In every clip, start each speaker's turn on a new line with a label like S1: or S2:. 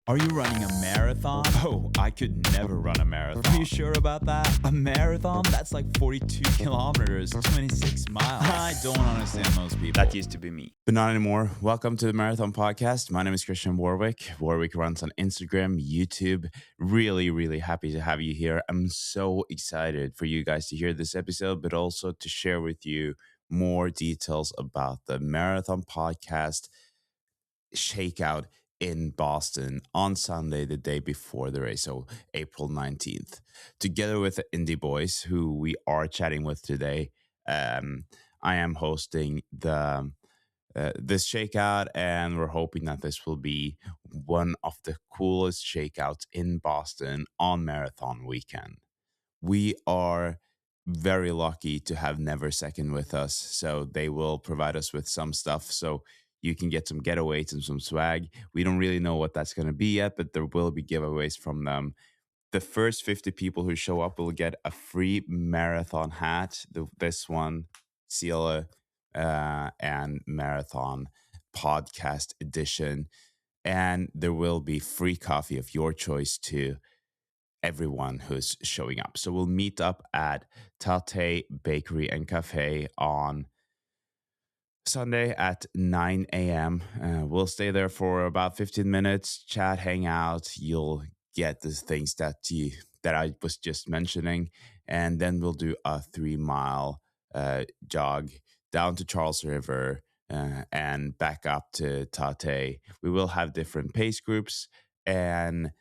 S1: Are you running a marathon? Oh, I could never run a marathon. Are you sure about that? A marathon? That's like 42 kilometers, 26 miles. I don't understand most people. That used to be me. But not anymore. Welcome to the Marathon Podcast. My name is Kristian Warwick. Warwick runs on Instagram, YouTube. Really happy to have you here. I'm so excited for you guys to hear this episode, but also to share with you more details about the Marathon Podcast Shakeout in Boston on Sunday, the day before the race, so April 19th, together with the Indy boys, who we are chatting with today. I am hosting this shakeout, and we're hoping that this will be one of the coolest shakeouts in Boston on marathon weekend. We are very lucky to have Never Second with us, so they will provide us with some stuff so you can get some getaways and some swag. We don't really know what that's going to be yet, but there will be giveaways from them. The first 50 people who show up will get a free marathon hat. This one, Ciela and Marathon Podcast Edition. And there will be free coffee of your choice too, everyone who's showing up. So we'll meet up at Tate Bakery and Cafe on Sunday at 9 a.m. We'll stay there for about 15 minutes, chat, hang out. You'll get the things that I was just mentioning. And then we'll do a 3-mile jog down to Charles River and back up to Tate. We will have different pace groups, and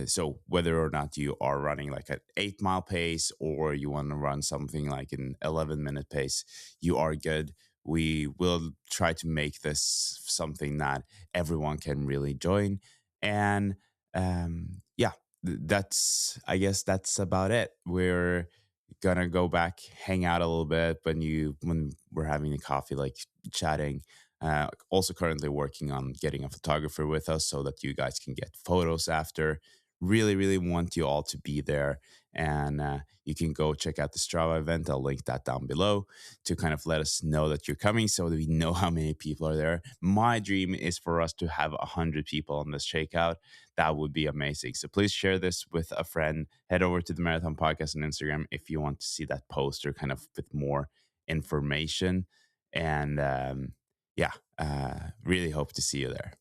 S1: so whether or not you are running like an 8-mile pace or you want to run something like an 11-minute pace, you are good. We will try to make this something that everyone can really join. And I guess that's about it. We're gonna go back, hang out a little bit when we're having a coffee, like chatting. Also currently working on getting a photographer with us so that you guys can get photos after. Really want you all to be there. And you can go check out the Strava event. I'll link that down below to kind of let us know that you're coming so that we know how many people are there. My dream is for us to have 100 people on this shakeout. That would be amazing. So please share this with a friend. Head over to the Marathon Podcast on Instagram if you want to see that poster kind of with more information. And really hope to see you there.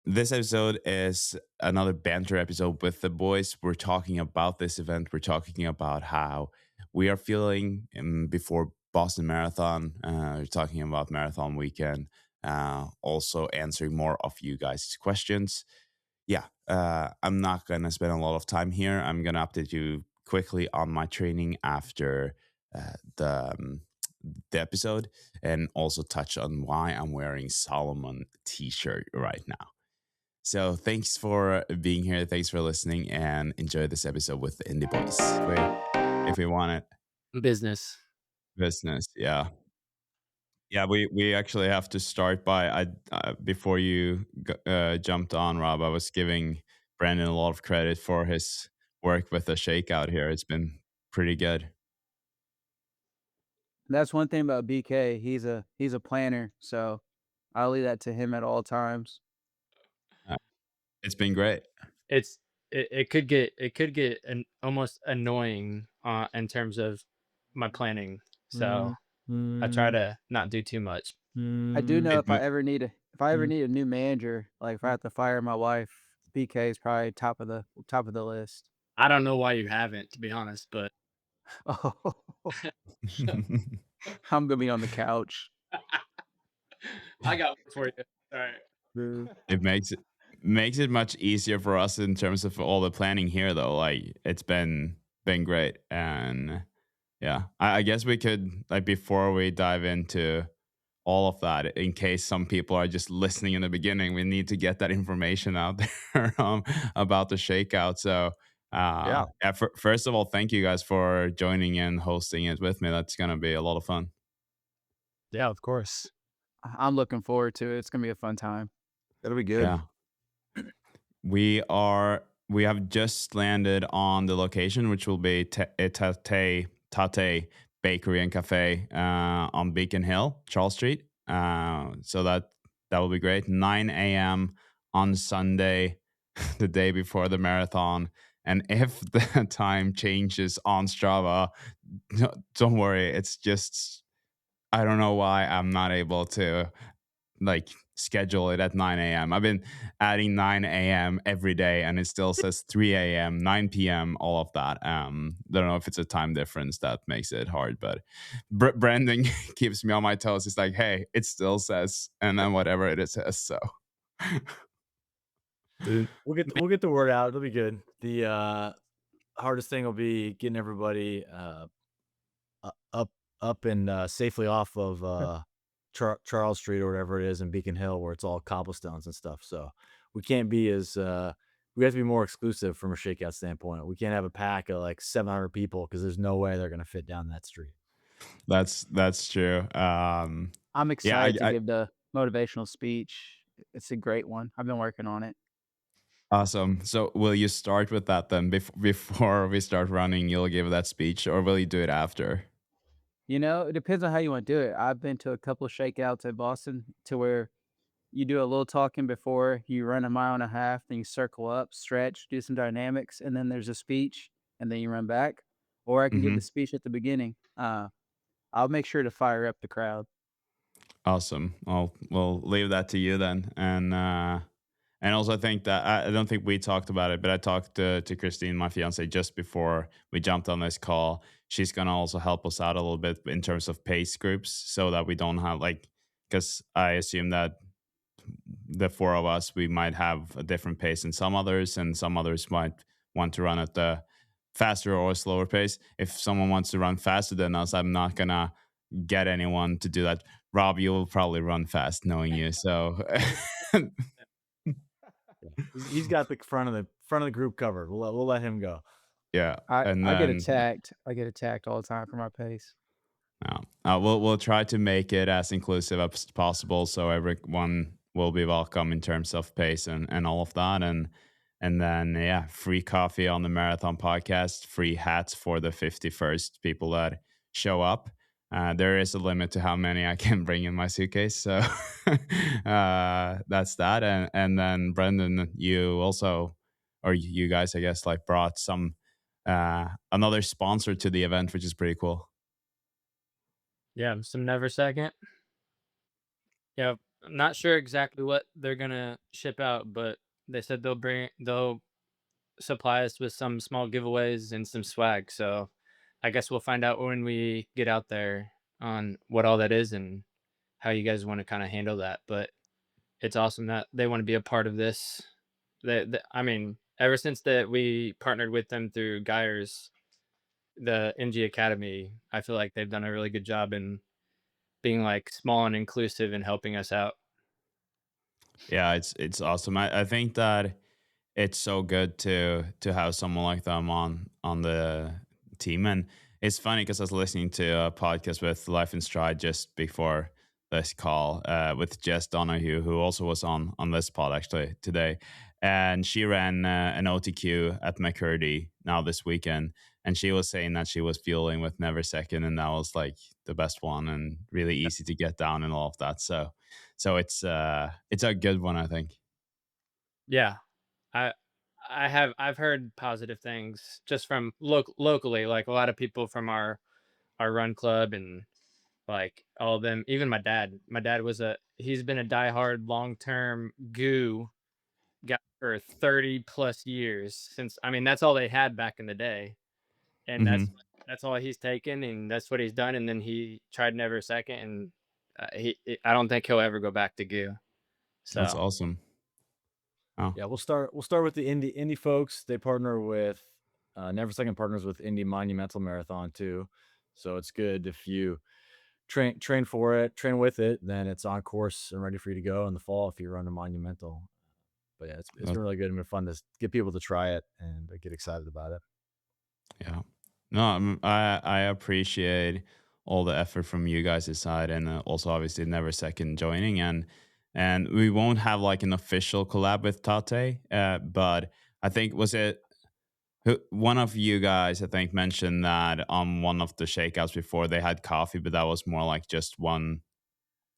S1: This episode is another banter episode with the boys. We're talking about this event. We're talking about how we are feeling before Boston Marathon. We're talking about marathon weekend. Also answering more of you guys' questions. I'm not going to spend a lot of time here. I'm going to update you quickly on my training after the episode, and also touch on why I'm wearing Solomon t-shirt right now. So thanks for being here. Thanks for listening, and enjoy this episode with the Indie Boys. Wait, if we want it.
S2: Business.
S1: Yeah. Yeah, we actually have to start by, before you jumped on, Rob, I was giving Brandon a lot of credit for his work with the shakeout here. It's been pretty good.
S3: That's one thing about BK. He's a planner, so I'll leave that to him at all times.
S1: It's been great.
S2: It could get almost annoying in terms of my planning. So I try to not do too much.
S3: I do know if I ever need a new manager, like if I have to fire my wife, BK is probably top of the list.
S2: I don't know why you haven't, to be honest, but
S3: Oh, I'm gonna be on the couch.
S2: I got one for you. All right.
S1: It makes it much easier for us in terms of all the planning here, though. Like, it's been great. And yeah, I guess we could, like, before we dive into all of that, in case some people are just listening in the beginning, we need to get that information out there about the shakeout. So first of all, thank you guys for joining and hosting it with me. That's gonna be a lot of fun.
S2: Yeah, of course.
S3: I'm looking forward to it. It's gonna be a fun time.
S4: That'll be good.
S1: Yeah. We have just landed on the location, which will be Tate Bakery and Cafe on Beacon Hill, Charles Street. So that will be great. 9 a.m. on Sunday, the day before the marathon. And if the time changes on Strava, don't worry. It's just, I don't know why I'm not able to like schedule it at 9 a.m. I've been adding 9 a.m. every day and it still says 3 a.m., 9 p.m., all of that. Don't know if it's a time difference that makes it hard, but Brendan keeps me on my toes. It's like, hey, it still says, and then whatever it says. So
S4: we'll get the word out. It'll be good. The hardest thing will be getting everybody up and safely off of Charles Street or whatever it is in Beacon Hill, where it's all cobblestones and stuff. So we can't be as we have to be more exclusive from a shakeout standpoint. We can't have a pack of like 700 people because there's no way they're gonna fit down that street.
S1: that's true.
S3: I'm excited to give the motivational speech. It's a great one. I've been working on it.
S1: Awesome. So will you start with that then before we start running? You'll give that speech, or will you do it after?
S3: It depends on how you want to do it. I've been to a couple of shakeouts at Boston to where you do a little talking before you run a mile and a half, then you circle up, stretch, do some dynamics, and then there's a speech, and then you run back. Or I can give the speech at the beginning. I'll make sure to fire up the crowd.
S1: Awesome. We'll leave that to you then. And also, I think that I don't think we talked about it, but I talked to Christine, my fiance, just before we jumped on this call. She's gonna also help us out a little bit in terms of pace groups, so that we don't have because I assume that the four of us, we might have a different pace than some others, and some others might want to run at the faster or slower pace. If someone wants to run faster than us, I'm not gonna get anyone to do that. Rob, you will probably run fast, knowing you. So
S4: he's got the front of the group covered. We'll let him go.
S1: Yeah,
S3: I get attacked. I get attacked all the time for my pace.
S1: We'll try to make it as inclusive as possible, so everyone will be welcome in terms of pace and all of that. And then free coffee on the marathon podcast, free hats for the 51st people that show up. There is a limit to how many I can bring in my suitcase, so that's that. And then Brendan, you also, or you guys, I guess, like brought some another sponsor to the event, which is pretty cool.
S2: Yeah, some Never Second. Yeah, I'm not sure exactly what they're gonna ship out, but they said they'll supply us with some small giveaways and some swag. So I guess we'll find out when we get out there on what all that is and how you guys want to kind of handle that. But it's awesome that they want to be a part of this. I mean, ever since that we partnered with them through Geyers, the NG Academy, I feel like they've done a really good job in being like small and inclusive and helping us out.
S1: Yeah, it's awesome. I think that it's so good to have someone like them on the team. And it's funny because I was listening to a podcast with Life in Stride just before this call with Jess Donahue, who also was on this pod actually today. And she ran an OTQ at McCurdy now this weekend. And she was saying that she was fueling with Never Second, and that was like the best one and really easy to get down and all of that. So it's a good one, I think.
S2: Yeah, I've heard positive things just from locally, like a lot of people from our run club and like all of them. Even my dad. My dad he's been a diehard long-term goo guy for 30 plus years since. I mean, that's all they had back in the day, and that's all he's taken, and that's what he's done. And then he tried Never Second, and I don't think he'll ever go back to goo. So
S1: that's awesome.
S4: Oh. Yeah, we'll start with the Indy folks. They partner with Never Second partners with Indy Monumental Marathon too. So it's good if you train for it, train with it, then it's on course and ready for you to go in the fall if you run a Monumental. But yeah, it's been really good and been fun to get people to try it and get excited about it.
S1: Yeah. No, I appreciate all the effort from you guys' side, and also obviously Never Second joining, and we won't have like an official collab with Tate, but I think one of you guys, I think, mentioned that on one of the shakeouts before they had coffee, but that was more like just one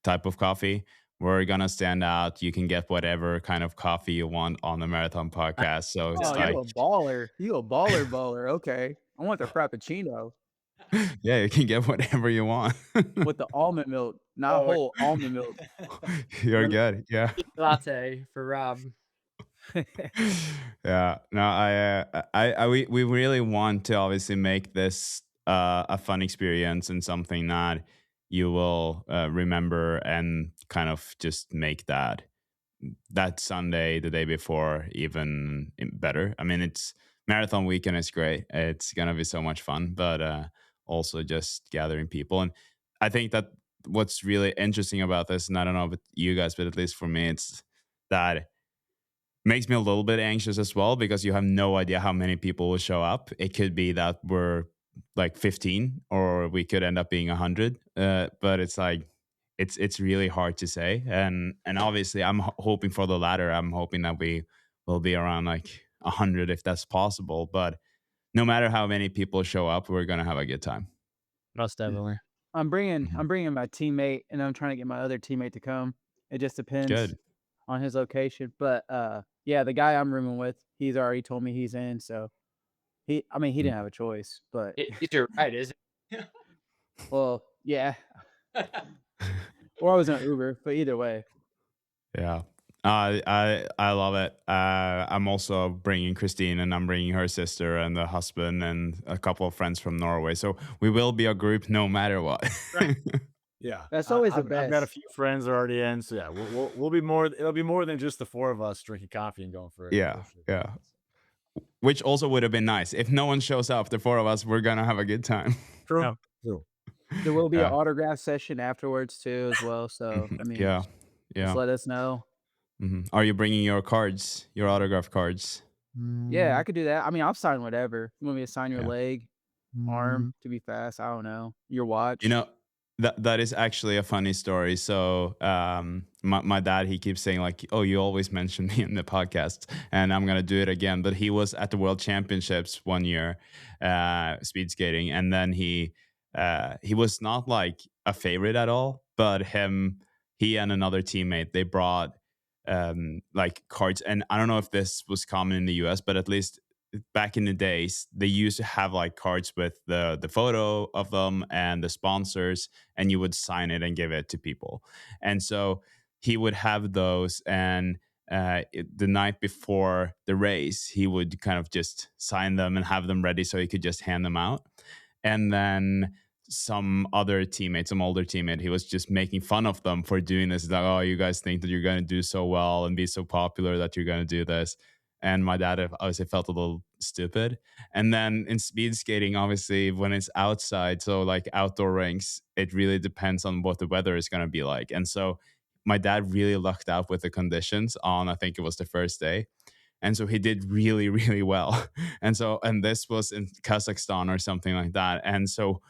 S1: type of coffee. we're gonna stand out. You can get whatever kind of coffee you want on the Marathon podcast. So
S3: Oh,
S1: it's
S3: you
S1: like,
S3: a baller. You a baller. Okay. I want the frappuccino
S1: yeah, you can get whatever you want.
S3: with the almond milk, not
S2: Oh,
S3: whole almond milk.
S1: You're good. Yeah.
S2: latte for Rob.
S1: Yeah. No, we really want to obviously make this a fun experience and something that you will remember and kind of just make that Sunday, the day before, even better. I mean, it's marathon weekend is great. It's gonna be so much fun, but also just gathering people. And I think that what's really interesting about this, and I don't know about you guys, but at least for me, it's that makes me a little bit anxious as well because you have no idea how many people will show up. It could be that we're like 15 or we could end up being 100. But it's like it's really hard to say. And obviously I'm hoping for the latter. I'm hoping that we will be around like 100 if that's possible. But no matter how many people show up, we're going to have a good time.
S2: Most definitely.
S3: I'm bringing
S1: Mhm.
S3: I'm bringing my teammate, and I'm trying to get my other teammate to come. It just depends
S1: Good.
S3: on his location. But yeah, the guy I'm rooming with, he's already told me he's in. So he didn't have a choice. But
S2: It's your right, is it?
S3: well, yeah. Or I was in Uber, but either way.
S1: Yeah. I love it. I'm also bringing Christine, and I'm bringing her sister and the husband and a couple of friends from Norway. So we will be a group no matter what.
S2: Right.
S4: Yeah,
S3: That's always the
S4: I've got a
S3: best.
S4: few friends already in, so yeah, we'll be more. It'll be more than just the four of us drinking coffee and going for
S1: Yeah, yeah. Which also would have been nice. If no one shows up, the four of us, we're gonna have a good time.
S4: True.
S2: Yeah.
S4: True.
S3: There will be an
S1: Yeah.
S3: autograph session afterwards too, as well. So
S1: Yeah.
S3: just
S1: Yeah.
S3: let us know.
S1: Are you bringing your cards, your autograph cards?
S3: Yeah, I could do that. I'll sign whatever. You want me to sign your
S1: Yeah.
S3: leg, arm to be fast? I don't know. Your watch.
S1: You know, that is actually a funny story. So my dad, he keeps saying like, oh, you always mention me in the podcast, and I'm gonna do it again. But he was at the World Championships one year, speed skating, and then he was not like a favorite at all, but he and another teammate, they brought like cards. And I don't know if this was common in the US, but at least back in the days they used to have like cards with the photo of them and the sponsors, and you would sign it and give it to people. And so he would have those, and the night before the race he would kind of just sign them and have them ready so he could just hand them out. And then some other teammate, some older teammate, he was just making fun of them for doing this. Like, oh, you guys think that you're going to do so well and be so popular that you're going to do this. And my dad obviously felt a little stupid. And then in speed skating, obviously, when it's outside, so like outdoor rinks, it really depends on what the weather is going to be like. And so my dad really lucked out with the conditions on, I think it was the first day. And so he did really, really well. And this was in Kazakhstan or something like that. And so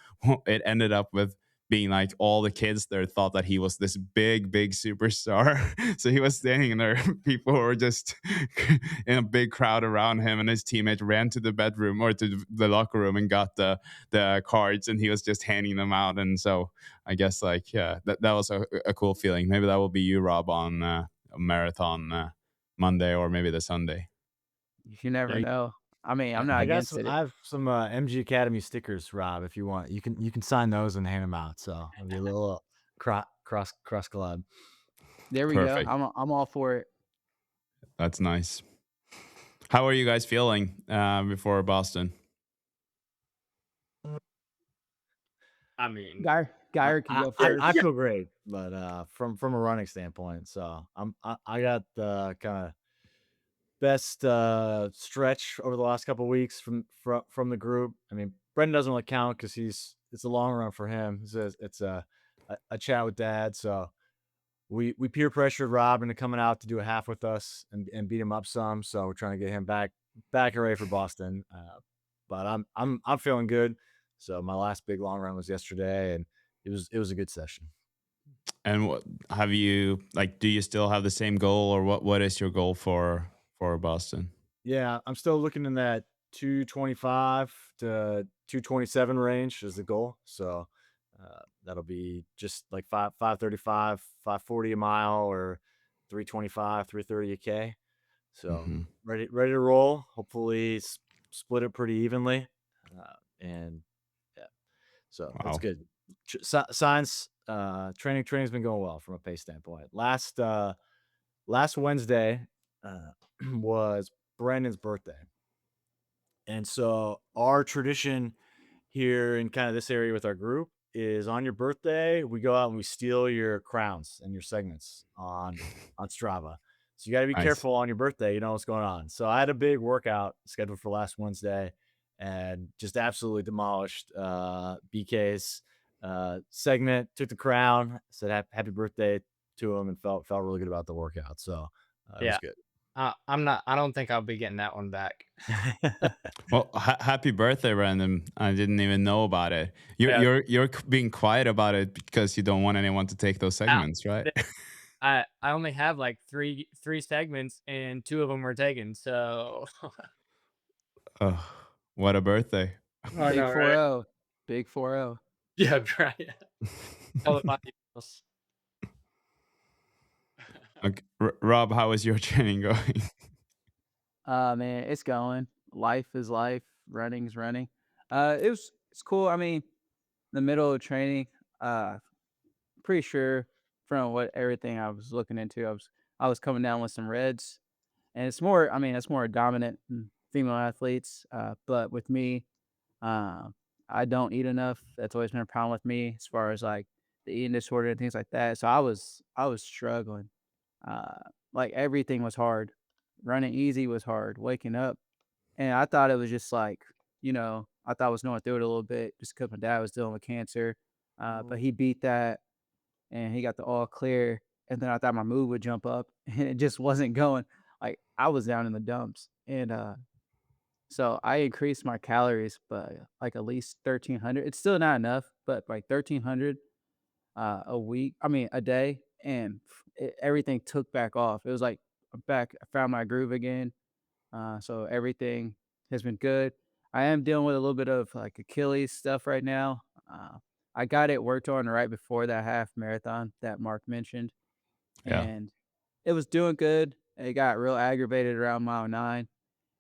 S1: it ended up with being like all the kids there thought that he was this big, big superstar. So he was standing there, people were just in a big crowd around him, and his teammate ran to the bedroom or to the locker room and got the cards, and he was just handing them out. And so I guess like, yeah, that was a cool feeling. Maybe that will be you, Rob, on a marathon Monday or maybe the Sunday.
S3: You never know. I'm not
S4: I got
S3: against
S4: some,
S3: it.
S4: I have some MG Academy stickers, Rob. If you want, you can sign those and hand them out. So it'll be a little cross collab.
S3: There we
S1: Perfect.
S3: go. I'm all for it.
S1: That's nice. How are you guys feeling before Boston?
S2: I mean,
S3: Geyer can go first.
S4: I feel great, but from a running standpoint, so I got the kind of best stretch over the last couple of weeks from the group. I mean, Brendan doesn't really count because it's a long run for him. It's a chat with dad, so we peer pressured Rob into coming out to do a half with us and beat him up some. So we're trying to get him back and ready for Boston. But I'm feeling good. So my last big long run was yesterday, and it was a good session.
S1: And what have you like? Do you still have the same goal, or what is your goal for Boston?
S4: Yeah, I'm still looking in that 225 to 227 range is the goal. So That'll be just like 535, 540 a mile, or 325, 330 a K. So
S1: Mm-hmm.
S4: ready to roll. Hopefully split it pretty evenly. And yeah, so that's
S1: Wow.
S4: good. Science, training's been going well from a pace standpoint. Last Wednesday was Brandon's birthday. And so our tradition here in kind of this area with our group is on your birthday, we go out and we steal your crowns and your segments on Strava. So you got to be
S1: Nice.
S4: careful on your birthday. You know what's going on. So I had a big workout scheduled for last Wednesday and just absolutely demolished BK's segment, took the crown, said happy birthday to him, and felt really good about the workout. So it was
S2: Yeah.
S4: good.
S2: I don't think I'll be getting that one back.
S1: Well, happy birthday, Brandon. I didn't even know about it.
S2: Yeah.
S1: You're being quiet about it because you don't want anyone to take those
S2: I
S1: segments, right?
S2: I only have like three segments and two of them were taken. So
S1: Oh, what a birthday.
S2: I
S3: Big
S2: know,
S3: four
S2: right?
S3: zero, big 4-0.
S2: Yeah, right. Tell it my emails.
S1: Okay. Rob, how is your training going?
S3: Man, it's going. Life is life. Running's running. It's cool. I mean, the middle of training, uh, pretty sure from what everything I was looking into, I was coming down with some reds, and it's more. I mean, it's more dominant in female athletes. But with me, uh, I don't eat enough. That's always been a problem with me as far as like the eating disorder and things like that. So I was struggling. Uh, like everything was hard. Running easy was hard. Waking up, and I thought it was just like, I thought I was going through it a little bit just because my dad was dealing with cancer. But he beat that and he got the all clear. And then I thought my mood would jump up and it just wasn't going. Like I was down in the dumps. And so I increased my calories by like at least 1,300. It's still not enough, but like 1,300 a week. I mean, a day, and everything took back off. It was like I'm back. I found my groove again. So everything has been good. I am dealing with a little bit of like Achilles stuff right now. I got it worked on right before that half marathon that Mark mentioned,
S1: Yeah.
S3: and it was doing good. It got real aggravated around mile 9,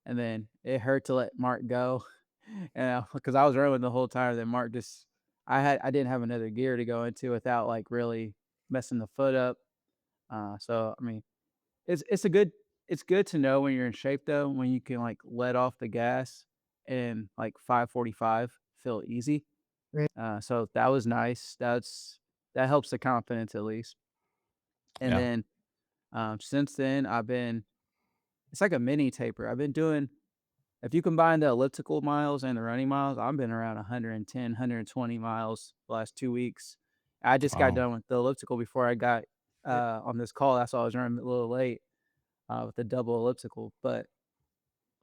S3: and then it hurt to let Mark go, and because I was running the whole time, then Mark just I didn't have another gear to go into without like really messing the foot up. So I mean, it's a good it's good to know when you're in shape though, when you can like let off the gas and like 5:45 feel easy. So that was nice. That helps the confidence at least. And
S1: Yeah.
S3: then since then it's like a mini taper. I've been doing if you combine the elliptical miles and the running miles, I've been around 110, 120 miles the last 2 weeks. I just got
S1: Wow.
S3: done with the elliptical before I got on this call. That's why I was running a little late with the double elliptical. But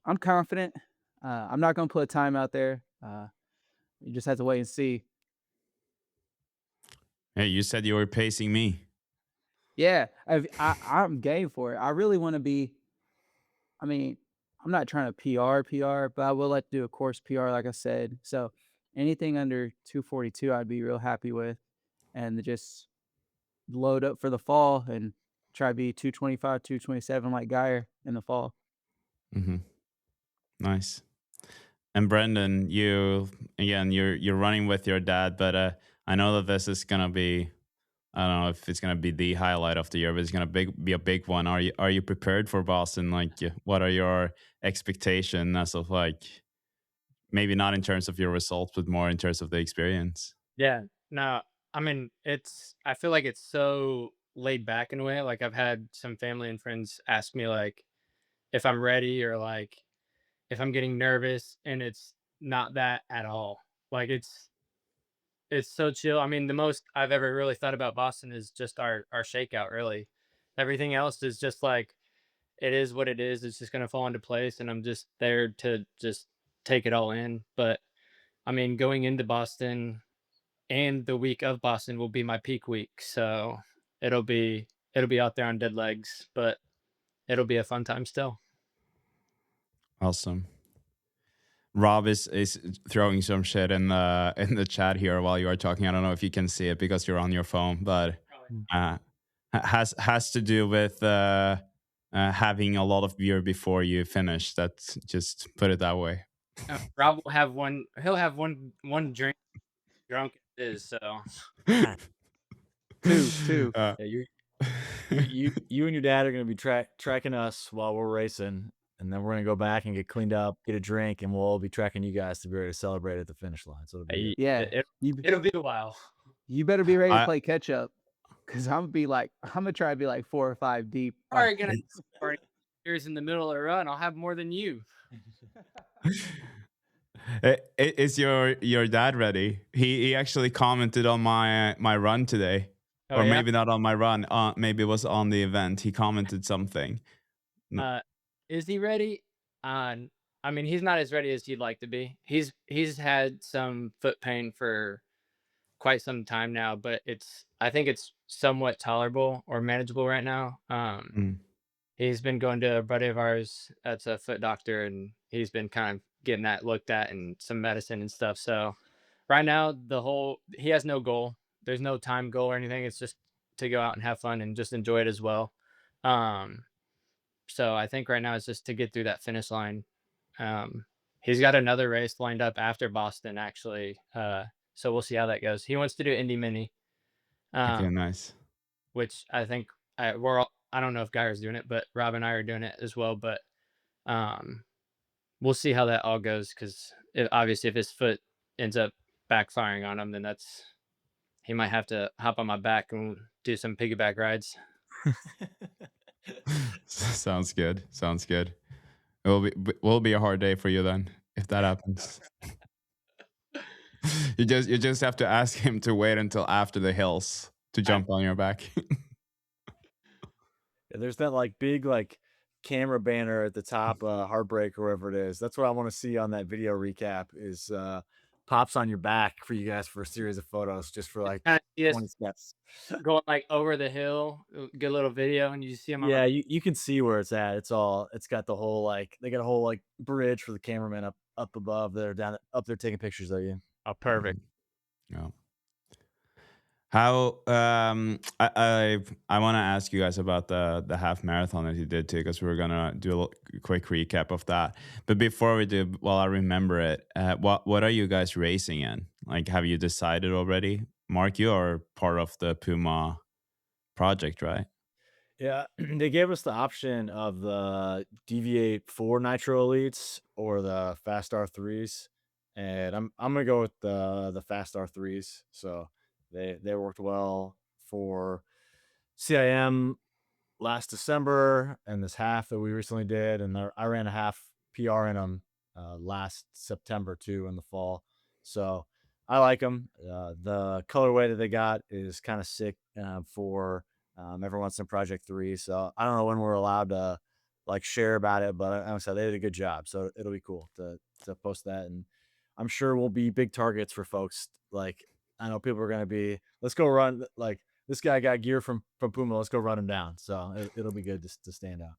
S3: I'm confident. I'm not going to put a time out there. You just have to wait and see.
S1: Hey, you said you were pacing me.
S3: Yeah, I'm game for it. I really want to be. I mean, I'm not trying to PR, but I would like to do a course PR, like I said. So anything under 242, I'd be real happy with, and just load up for the fall and try to be 225, 227 like Geyer in the fall.
S1: Hmm. Nice. And Brendan, you're running with your dad, but I know that this is gonna be, I don't know if it's gonna be the highlight of the year, but it's gonna be a big one. Are you prepared for Boston? Like, what are your expectations as of like maybe not in terms of your results, but more in terms of the experience?
S2: Yeah. No, I mean, I feel like it's so laid back in a way. Like I've had some family and friends ask me like if I'm ready or like if I'm getting nervous, and it's not that at all. Like it's so chill. I mean, the most I've ever really thought about Boston is just our shakeout, really. Everything else is just like it is what it is. It's just gonna fall into place, and I'm just there to just take it all in. But I mean, going into Boston and the week of Boston will be my peak week, so it'll be out there on dead legs, but it'll be a fun time still.
S1: Awesome. Rob is throwing some shit in the chat here while you are talking. I don't know if you can see it because you're on your phone, but has to do with having a lot of beer before you finish. That's just put it that way.
S2: Rob will have one. He'll have one drink drunk it is. So
S3: Two.
S4: Yeah, you and your dad are gonna be tracking us while we're racing, and then we're gonna go back and get cleaned up, get a drink, and we'll all be tracking you guys to be ready to celebrate at the finish line. So it'll be good.
S3: Yeah,
S2: it'll be a while.
S3: you better be ready to
S1: I-
S3: play catch up, because I'm gonna try to be like 4 or 5 deep.
S2: All right, gonna party years in the middle of the run. I'll have more than you.
S1: Is your dad ready? He actually commented on my run today,
S2: Oh,
S1: or
S2: yeah?
S1: maybe not on my run. Maybe it was on the event. He commented something.
S2: Is he ready? I mean, he's not as ready as he'd like to be. He's had some foot pain for quite some time now, but I think it's somewhat tolerable or manageable right now. He's been going to a buddy of ours that's a foot doctor, and he's been kind of getting that looked at and some medicine and stuff. So right now, he has no goal. There's no time goal or anything. It's just to go out and have fun and just enjoy it as well. So I think right now it's just to get through that finish line. He's got another race lined up after Boston, actually. So we'll see how that goes. He wants to do Indy Mini.
S1: Okay, nice.
S2: Which I think I don't know if Geyer's doing it, but Rob and I are doing it as well. But we'll see how that all goes, because obviously if his foot ends up backfiring on him, then he might have to hop on my back and do some piggyback rides.
S1: Sounds good. It will be a hard day for you then if that happens. you just have to ask him to wait until after the hills to jump on your back.
S4: Yeah, there's that like big like camera banner at the top, Heartbreak or wherever it is. That's what I want to see on that video recap is pops on your back for you guys for a series of photos just for like 20 steps.
S2: Going like over the hill, get a little video, and you see him.
S4: Yeah, you can see where it's at. It's got the whole like they got a whole like bridge for the cameramen up above. They're up there taking pictures of you.
S2: Oh, perfect.
S1: Yeah. How I want to ask you guys about the half marathon that you did too, because we're gonna do a quick recap of that. But before we do, while I remember it, what are you guys racing in? Like, have you decided already? Mark, you are part of the Puma project, right?
S4: Yeah, they gave us the option of the Deviate 4 Nitro Elites or the Fast R3s, and I'm gonna go with the Fast R3s. So they worked well for CIM last December and this half that we recently did, and I ran a half PR in them last September too in the fall. So I like them. The colorway that they got is kind of sick for everyone's in Project 3. So I don't know when we're allowed to like share about it, but I said they did a good job. So it'll be cool to post that, and I'm sure we'll be big targets for folks. Like I know people are gonna be, let's go run, like this guy got gear from Puma, let's go run him down. So it'll be good to stand out.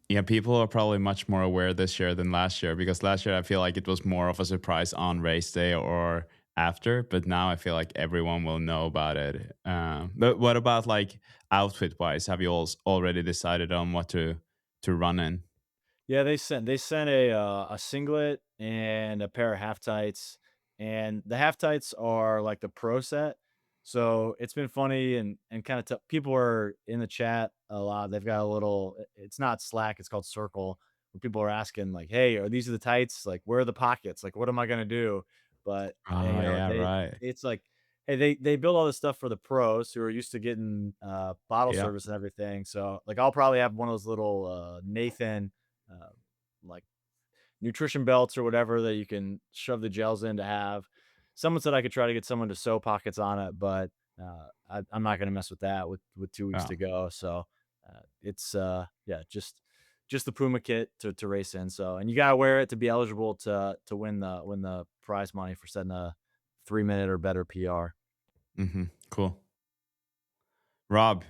S1: Yeah, people are probably much more aware this year than last year, because last year I feel like it was more of a surprise on race day or after, but now I feel like everyone will know about it. But what about like outfit wise? Have you all already decided on what to run in?
S4: Yeah, they sent a singlet and a pair of half tights, and the half tights are like the pro set. So it's been funny and kind of people are in the chat a lot. They've got a little, it's not Slack, it's called Circle, where people are asking like, "Hey, are these the tights? Like, where are the pockets? Like, what am I gonna do?" But
S1: Oh, yeah, right.
S4: it's like, hey, they build all this stuff for the pros who are used to getting bottle
S1: Yeah.
S4: service and everything. So like, I'll probably have one of those little Nathan like nutrition belts or whatever that you can shove the gels in to have. Someone said I could try to get someone to sew pockets on it, but I'm not going to mess with that with 2 weeks to go. So it's just the Puma kit to race in. So, and you got to wear it to be eligible to win the prize money for setting a 3-minute or better PR.
S1: Cool. Rob,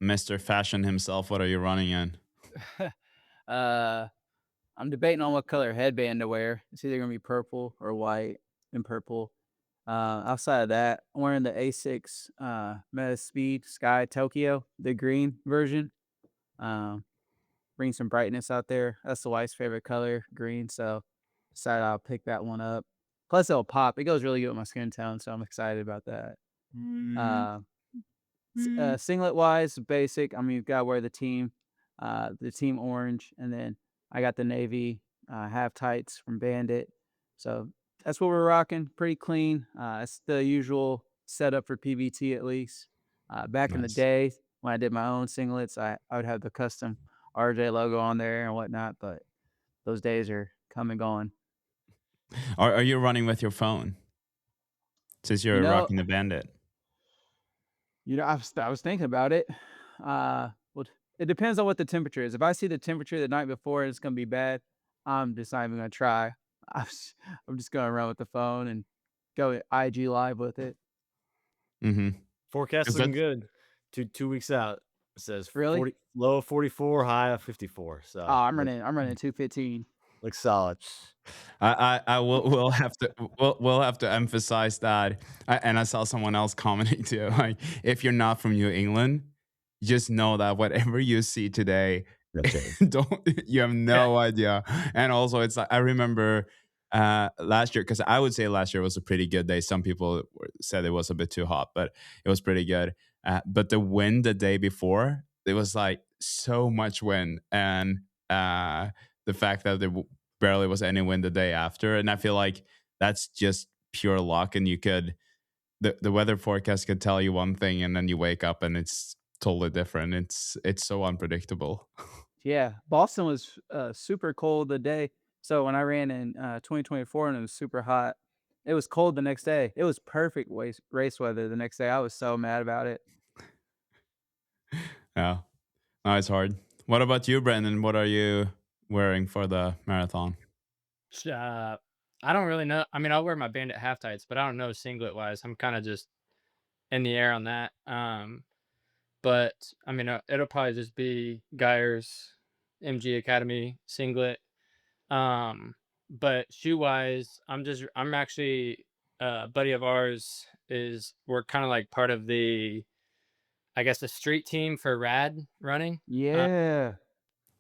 S1: Mr. Fashion himself, what are you running in?
S3: I'm debating on what color headband to wear. It's either gonna be purple or white and purple. Outside of that, I'm wearing the A6 Meta Speed Sky Tokyo, the green version. Um, Bring some brightness out there. That's the wife's favorite color, green. So decided I'll pick that one up. Plus it'll pop. It goes really good with my skin tone, so I'm excited about that. Uh, Singlet wise, basic. I mean, you've got to wear the team orange, and then I got the navy half tights from Bandit. So that's what we're rocking. Pretty clean. It's the usual setup for PBT at least. Back in the
S1: Nice.
S3: day when I did my own singlets, I would have the custom RJ logo on there and whatnot, but those days are come and gone.
S1: Are you running with your phone since
S3: You
S1: you're
S3: know,
S1: rocking the Bandit?
S3: I was thinking about it. Well, it depends on what the temperature is. If I see the temperature the night before and it's gonna be bad, I'm just not even gonna try. I'm just gonna run with the phone and go IG live with it.
S1: Mm-hmm.
S4: Forecast
S1: Because
S4: looking
S1: that's
S4: good. 2 weeks out. It says
S3: Really?
S4: 40, low of 44, high of 54.
S3: Oh,
S4: So
S3: I'm running 215.
S4: looks solid.
S1: I will have to we'll have to emphasize that. And I saw someone else commenting too. Like, if you're not from New England, just know that whatever you see today,
S4: That's it.
S1: don't you have no idea. And also, it's like I remember last year, because I would say last year was a pretty good day. Some people said it was a bit too hot, but it was pretty good. But the wind the day before, it was like so much wind, and the fact that there barely was any wind the day after, and I feel like that's just pure luck. And you could the weather forecast could tell you one thing, and then you wake up and it's totally different. It's so unpredictable.
S3: Yeah, Boston was super cold the day. So when I ran in 2024 and it was super hot, it was cold the next day. It was perfect race weather the next day. I was so mad about it.
S1: Yeah, no, it's hard. What about you, Brandon? What are you wearing for the marathon?
S2: I don't really know. I mean, I'll wear my Bandit half tights, but I don't know singlet wise. I'm kind of just in the air on that. But I mean, it'll probably just be Geyer's MG Academy singlet. But shoe wise, I'm actually a buddy of ours is we're kind of like part of the I guess the street team for rad running.
S3: Yeah.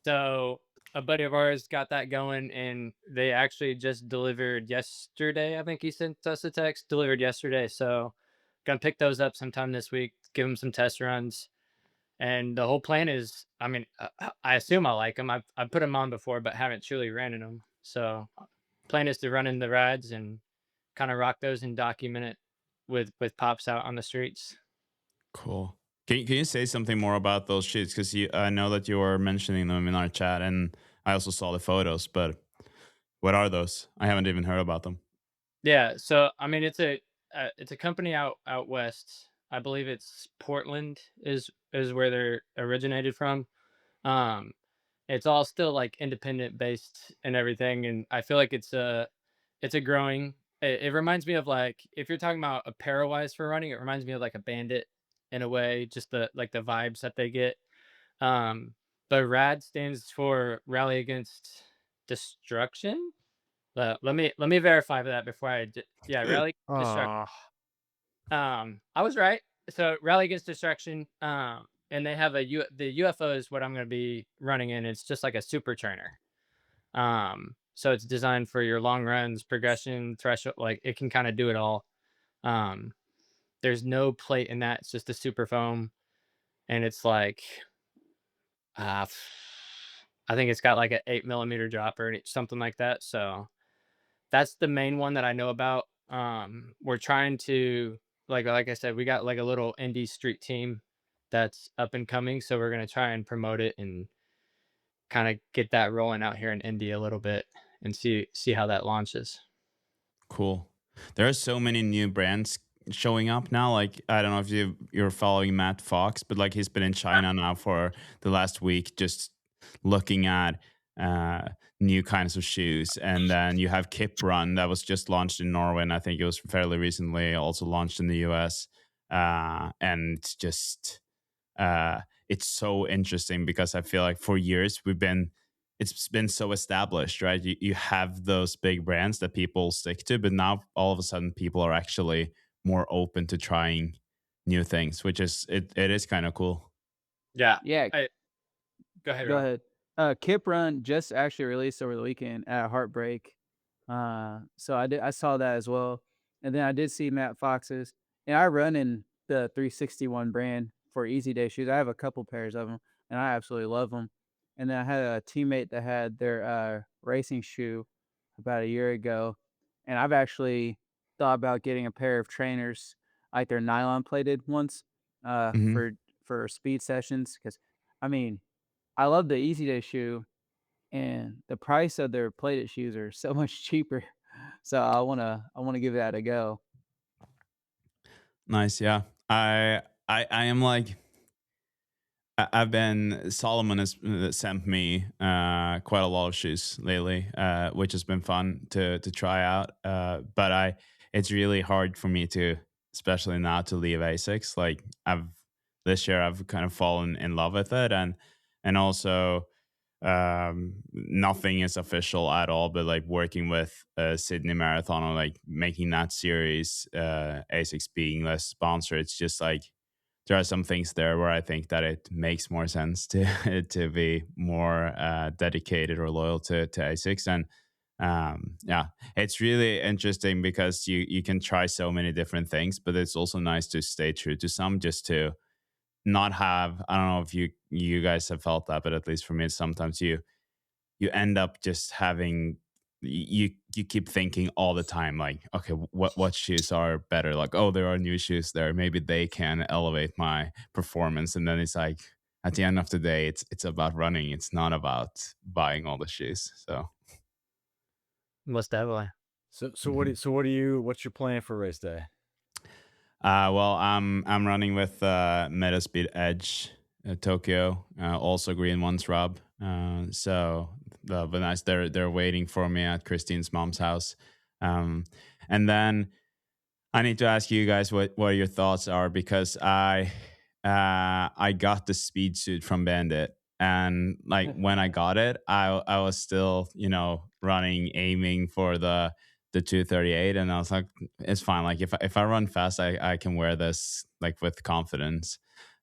S2: So a buddy of ours got that going, and they actually just delivered yesterday. I think he sent us a text, delivered yesterday. So gonna pick those up sometime this week, give them some test runs. And the whole plan is, I mean, I assume I like them. I've put them on before, but haven't truly ran in them. So plan is to run in the rides and kind of rock those and document it with pops out on the streets.
S1: Cool. Can you say something more about those shoes? Because I know that you were mentioning them in our chat, and I also saw the photos. But what are those? I haven't even heard about them.
S2: Yeah, so I mean, it's a company out west. I believe it's Portland is where they're originated from. Um, it's all still like independent based and everything, and I feel like it's a growing. It reminds me of like if you're talking about apparel wise for running, it reminds me of like a Bandit in a way, just the vibes that they get. Um, but RAD stands for Rally Against Destruction. Let me verify that before yeah, Rally Destruction.
S4: Oh,
S2: I was right. So Rally Against Destruction. And they have the UFO is what I'm going to be running in. It's just like a super trainer. So it's designed for your long runs, progression, threshold. Like it can kind of do it all. Um, there's no plate in that. It's just a super foam, and it's like, uh, I think it's got like an 8 millimeter dropper and something like that. So that's the main one that I know about. We're trying to like I said, we got like a little indie street team that's up and coming, so we're gonna try and promote it and kind of get that rolling out here in Indy a little bit and see how that launches.
S1: Cool. There are so many new brands showing up now. Like, I don't know if you're following Matt Fox, but like he's been in China now for the last week, just looking at uh, new kinds of shoes. And then you have Kip Run that was just launched in Norway, and I think it was fairly recently also launched in the US. And it's just it's so interesting because I feel like for years we've been it's been so established, right? You have those big brands that people stick to, but now all of a sudden people are actually more open to trying new things, which is it is kind of cool.
S2: Yeah.
S3: Yeah,
S2: Go ahead,
S3: go
S2: Rob.
S3: ahead. Kip Run just actually released over the weekend at Heartbreak. So I saw that as well. And then I did see Matt Fox's, and I run in the 361 brand for Easy Day shoes. I have a couple pairs of them, and I absolutely love them. And then I had a teammate that had their racing shoe about a year ago, and I've actually thought about getting a pair of trainers, like their nylon plated ones,
S1: Hmm.
S3: for speed sessions. Because I mean, I love the Easy Day shoe, and the price of their plated shoes are so much cheaper. So I wanna give that a go.
S1: Nice, yeah. I am like I've been Solomon has sent me quite a lot of shoes lately, which has been fun to try out. But it's really hard for me to, especially now, to leave Asics. Like I've this year I've kind of fallen in love with it, and also nothing is official at all. But like working with Sydney Marathon or like making that series, Asics being less sponsor, it's just like there are some things there where I think that it makes more sense to to be more dedicated or loyal to ASICs. And yeah, it's really interesting because you can try so many different things, but it's also nice to stay true to some, just to not have. I don't know if you guys have felt that, but at least for me, sometimes you end up just having you keep thinking all the time like, okay, what shoes are better, like, oh, there are new shoes there, maybe they can elevate my performance, and then it's like at the end of the day it's about running, it's not about buying all the shoes. So
S2: Most definitely.
S1: mhm.
S4: What's your plan for race day?
S1: Well, I'm running with Metaspeed Edge Tokyo, also green ones, Rob. So the nice, they're waiting for me at Kristian's mom's house. And then I need to ask you guys what your thoughts are, because I got the speed suit from Bandit, and like when I got it, I was still, running, aiming for the 238, and I was like, it's fine. Like if I run fast, I can wear this like with confidence.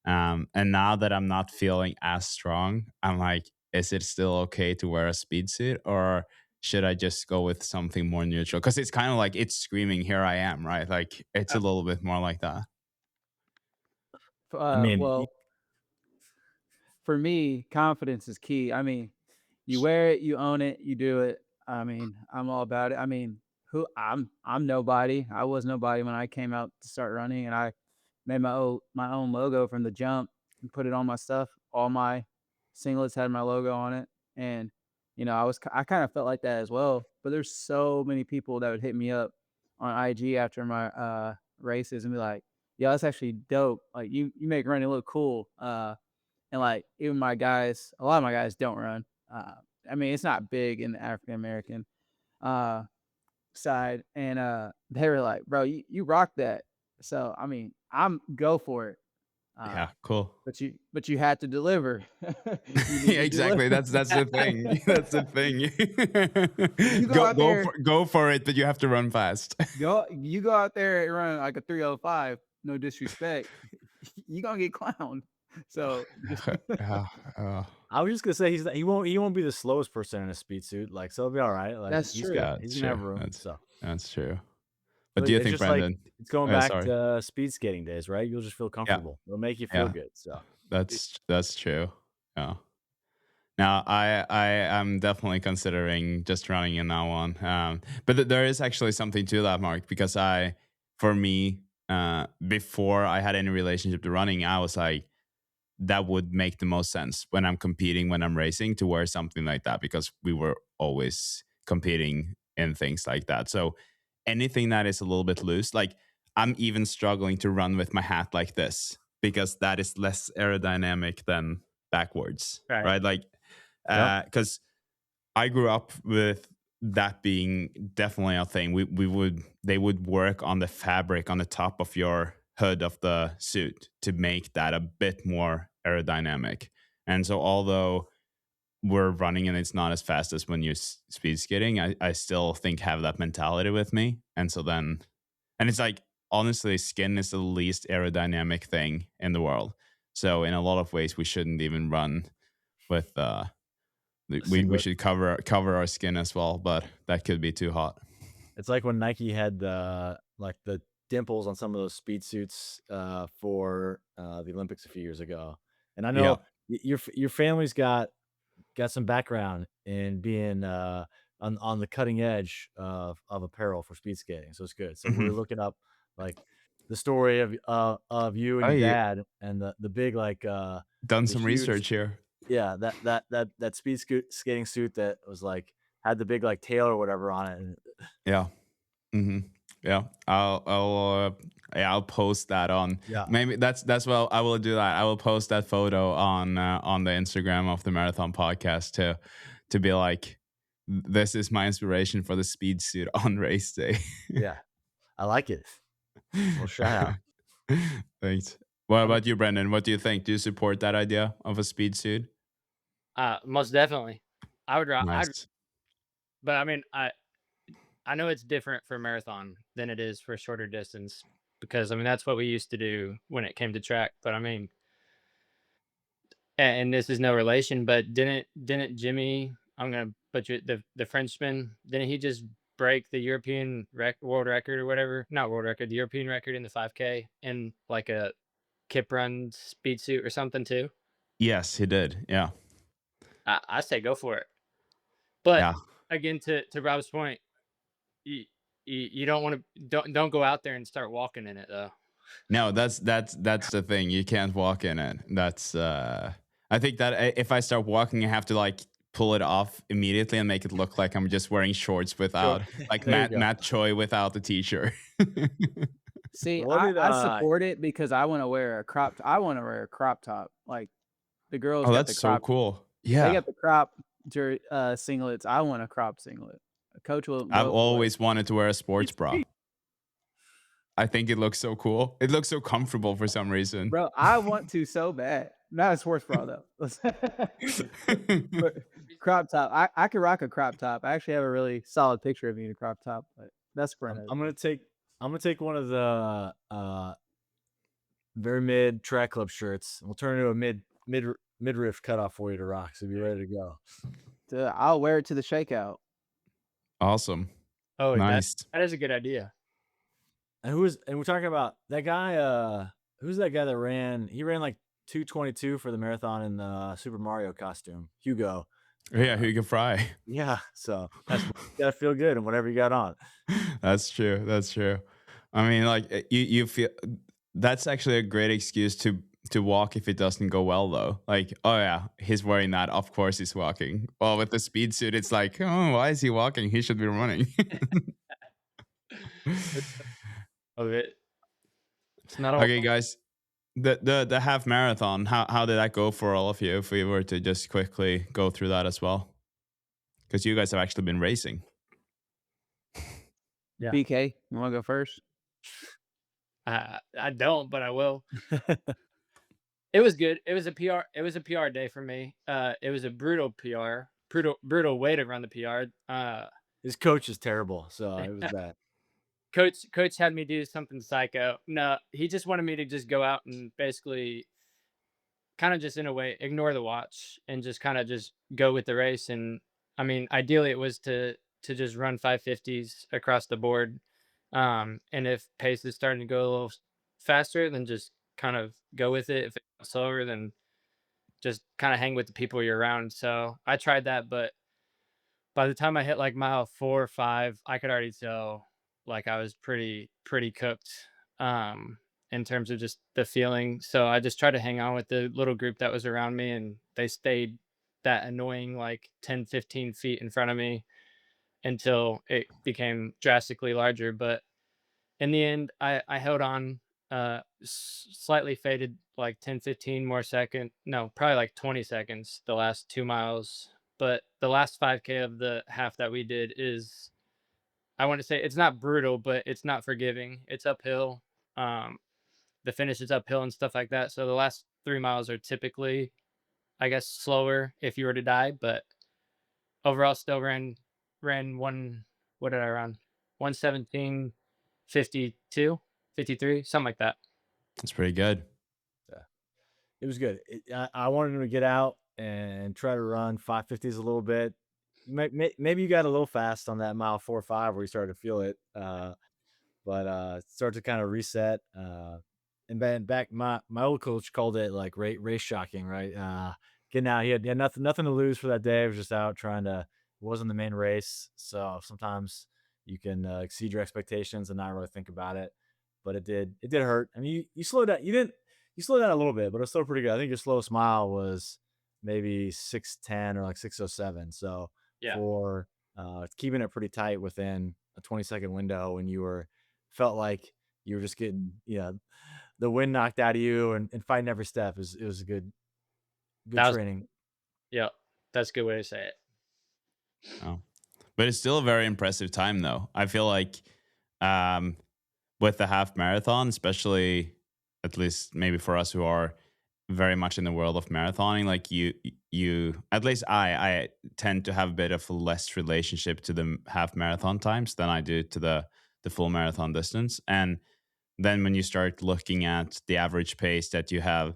S1: And now that I'm not feeling as strong, I'm like, is it still okay to wear a speed suit, or should I just go with something more neutral? Because it's kind of like it's screaming, "Here I am!" Right? Like it's a little bit more like that.
S4: I mean,
S3: Well, for me, confidence is key. I mean, you wear it, you own it, you do it. I mean, I'm all about it. I mean, I'm nobody. I was nobody when I came out to start running, and I made my own logo from the jump and put it on my stuff. All my singlets had my logo on it, and I kind of felt like that as well. But there's so many people that would hit me up on IG after my races and be like, "Yeah, that's actually dope. Like you make running look cool." And like even a lot of my guys don't run. I mean, it's not big in the African American uh, side, and they were like, "Bro, you rock that." So I mean, I'm go for it. Uh,
S1: Yeah, cool.
S3: but you had to deliver. You need
S1: Yeah,
S3: to deliver.
S1: exactly. That's the thing. That's the thing.
S3: You go
S1: go
S3: out
S1: go
S3: there,
S1: for go for it, but you have to run fast.
S3: you go out there and run like a 305. No disrespect, you gonna get clowned. So just
S1: Yeah,
S4: I was just gonna say he won't be the slowest person in a speed suit, like, so it'll be all right. Like
S3: that's true.
S1: yeah,
S4: he's
S1: it's
S4: gonna
S1: true.
S4: have room. So,
S1: That's true. What
S4: but
S1: do you
S4: it's
S1: think,
S4: just like
S1: Brendan?
S4: it's going
S1: Oh,
S4: back
S1: sorry.
S4: to speed skating days, right? You'll just feel
S1: Yeah,
S4: comfortable. It'll make you feel
S1: yeah.
S4: good. So,
S1: That's true. Yeah. Now I am definitely considering just running in that one. But there is actually something to that, Mark, because for me, before I had any relationship to running, I was like, that would make the most sense when I'm competing, when I'm racing, to wear something like that, because we were always competing in things like that. So anything that is a little bit loose, like I'm even struggling to run with my hat like this, because that is less aerodynamic than backwards,
S2: Right.
S1: right? Like,
S4: yep.
S1: because I grew up with that being definitely a thing. They would work on the fabric on the top of your hood of the suit to make that a bit more aerodynamic. And so although we're running and it's not as fast as when you're speed skating, I still think have that mentality with me. And so then, and it's like, honestly, skin is the least aerodynamic thing in the world. So in a lot of ways, we shouldn't even run with, we should cover our skin as well, but that could be too hot.
S4: It's like when Nike had the dimples on some of those speed suits for the Olympics a few years ago. And I know your family's got some background in being on the cutting edge of apparel for speed skating, so it's good. So we're looking up like the story of you and your dad and the big
S1: done
S4: the
S1: some
S4: huge,
S1: research here.
S4: yeah, that speed skating suit that was like had the big like tail or whatever on it. And
S1: Yeah. Yeah, I'll post that on.
S4: Yeah.
S1: Maybe that's well. I will do that. I will post that photo on the Instagram of the Marathon Podcast to be like, this is my inspiration for the speed suit on race day.
S4: Yeah, I like it. Well, shout out.
S1: Thanks. What about you, Brendan? What do you think? Do you support that idea of a speed suit?
S2: Most definitely. I would.
S1: Nice.
S2: But I mean, I know it's different for marathon than it is for shorter distance, because I mean that's what we used to do when it came to track. But I mean, and this is no relation, but didn't Jimmy? I'm gonna butcher it, the Frenchman. Didn't he just break the European world record or whatever? Not world record, the European record in the 5K in like a Kip Run speed suit or something too?
S1: Yes, he did. Yeah.
S2: I say go for it. But
S1: Yeah.
S2: again, to Rob's point, you don't want to don't go out there and start walking in it though.
S1: No, that's the thing. You can't walk in it. That's I think that if I start walking, I have to like pull it off immediately and make it look like I'm just wearing shorts without like Matt Choi without the t-shirt.
S3: See, I support it because I want to wear a crop. I want to wear a crop top. Like the girls.
S1: Oh,
S3: got
S1: that's
S3: the crop,
S1: so cool. Yeah,
S3: they got the crop singlets. I want a crop singlet. A coach will.
S1: I've always wanted to wear a sports bra. I think it looks so cool. It looks so comfortable for some reason.
S3: Bro, I want to so bad. Not a sports bra though. But crop top. I could rock a crop top. I actually have a really solid picture of me in a crop top, but that's Brennan.
S4: I'm gonna take one of the very mid track club shirts and we'll turn it into a midriff cutoff for you to rock. So be ready to go.
S3: I'll wear it to the shakeout.
S1: Awesome.
S2: Oh,
S1: nice.
S2: That is a good idea.
S4: And we're talking about that guy. Who's that guy that ran? He ran like 2:22 for the marathon in the Super Mario costume. Hugo.
S1: Yeah, Hugo Fry.
S4: Yeah, so you gotta feel good in whatever you got on.
S1: That's true. That's true. I mean, like you feel that's actually a great excuse to walk if it doesn't go well, though. Like, oh yeah, he's wearing that. Of course, he's walking. Well, with the speed suit, it's like, oh, why is he walking? He should be running.
S2: It's not
S1: okay, guys. The half marathon. How did that go for all of you? If we were to just quickly go through that as well, because you guys have actually been racing.
S3: Yeah. BK, you want to go first?
S2: I don't, but I will. It was good. It was a PR. It was a PR day for me. It was a brutal PR. Brutal way to run the PR.
S4: His coach is terrible, so it was bad.
S2: Coach had me do something psycho. No, he just wanted me to just go out and basically kind of just in a way ignore the watch and just kind of just go with the race. And I mean, ideally it was to just run 550s across the board. And if pace is starting to go a little faster, then just kind of go with it. If it's slower, then just kind of hang with the people you're around. So I tried that, but by the time I hit like mile 4 or 5, I could already tell like I was pretty cooked in terms of just the feeling. So I just tried to hang on with the little group that was around me, and they stayed that annoying like 10-15 feet in front of me until it became drastically larger. But in the end, I held on, slightly faded like 10-15 more seconds. No, probably like 20 seconds the last 2 miles. But the last 5K of the half that we did is, I want to say it's not brutal, but it's not forgiving. It's uphill. The finish is uphill and stuff like that. So the last 3 miles are typically I guess, slower if you were to die, but overall still ran what did I run? 1:17:52, 53, something like that.
S1: That's pretty good.
S4: Yeah, it was good. I wanted him to get out and try to run 550s a little bit. Maybe you got a little fast on that mile 4 or 5 where you started to feel it. But start to kind of reset. And then back, my old coach called it like race shocking, right? Getting out, he had nothing to lose for that day. He was just out trying to. It wasn't the main race, so sometimes you can exceed your expectations and not really think about it. But it did hurt. I mean, you slowed down. You slowed down a little bit, but it's still pretty good. I think your slowest mile was maybe 6:10 or like 6:07. So
S2: Yeah.
S4: for keeping it pretty tight within a 20-second window when you felt like you were just getting the wind knocked out of you and fighting every step, it was a good
S2: That was
S4: training.
S2: yeah, that's a good way to say it.
S1: Oh. But it's still a very impressive time, though. I feel like with the half marathon, especially at least maybe for us who are very much in the world of marathoning, like you at least I tend to have a bit of a less relationship to the half marathon times than I do to the full marathon distance. And then when you start looking at the average pace that you have,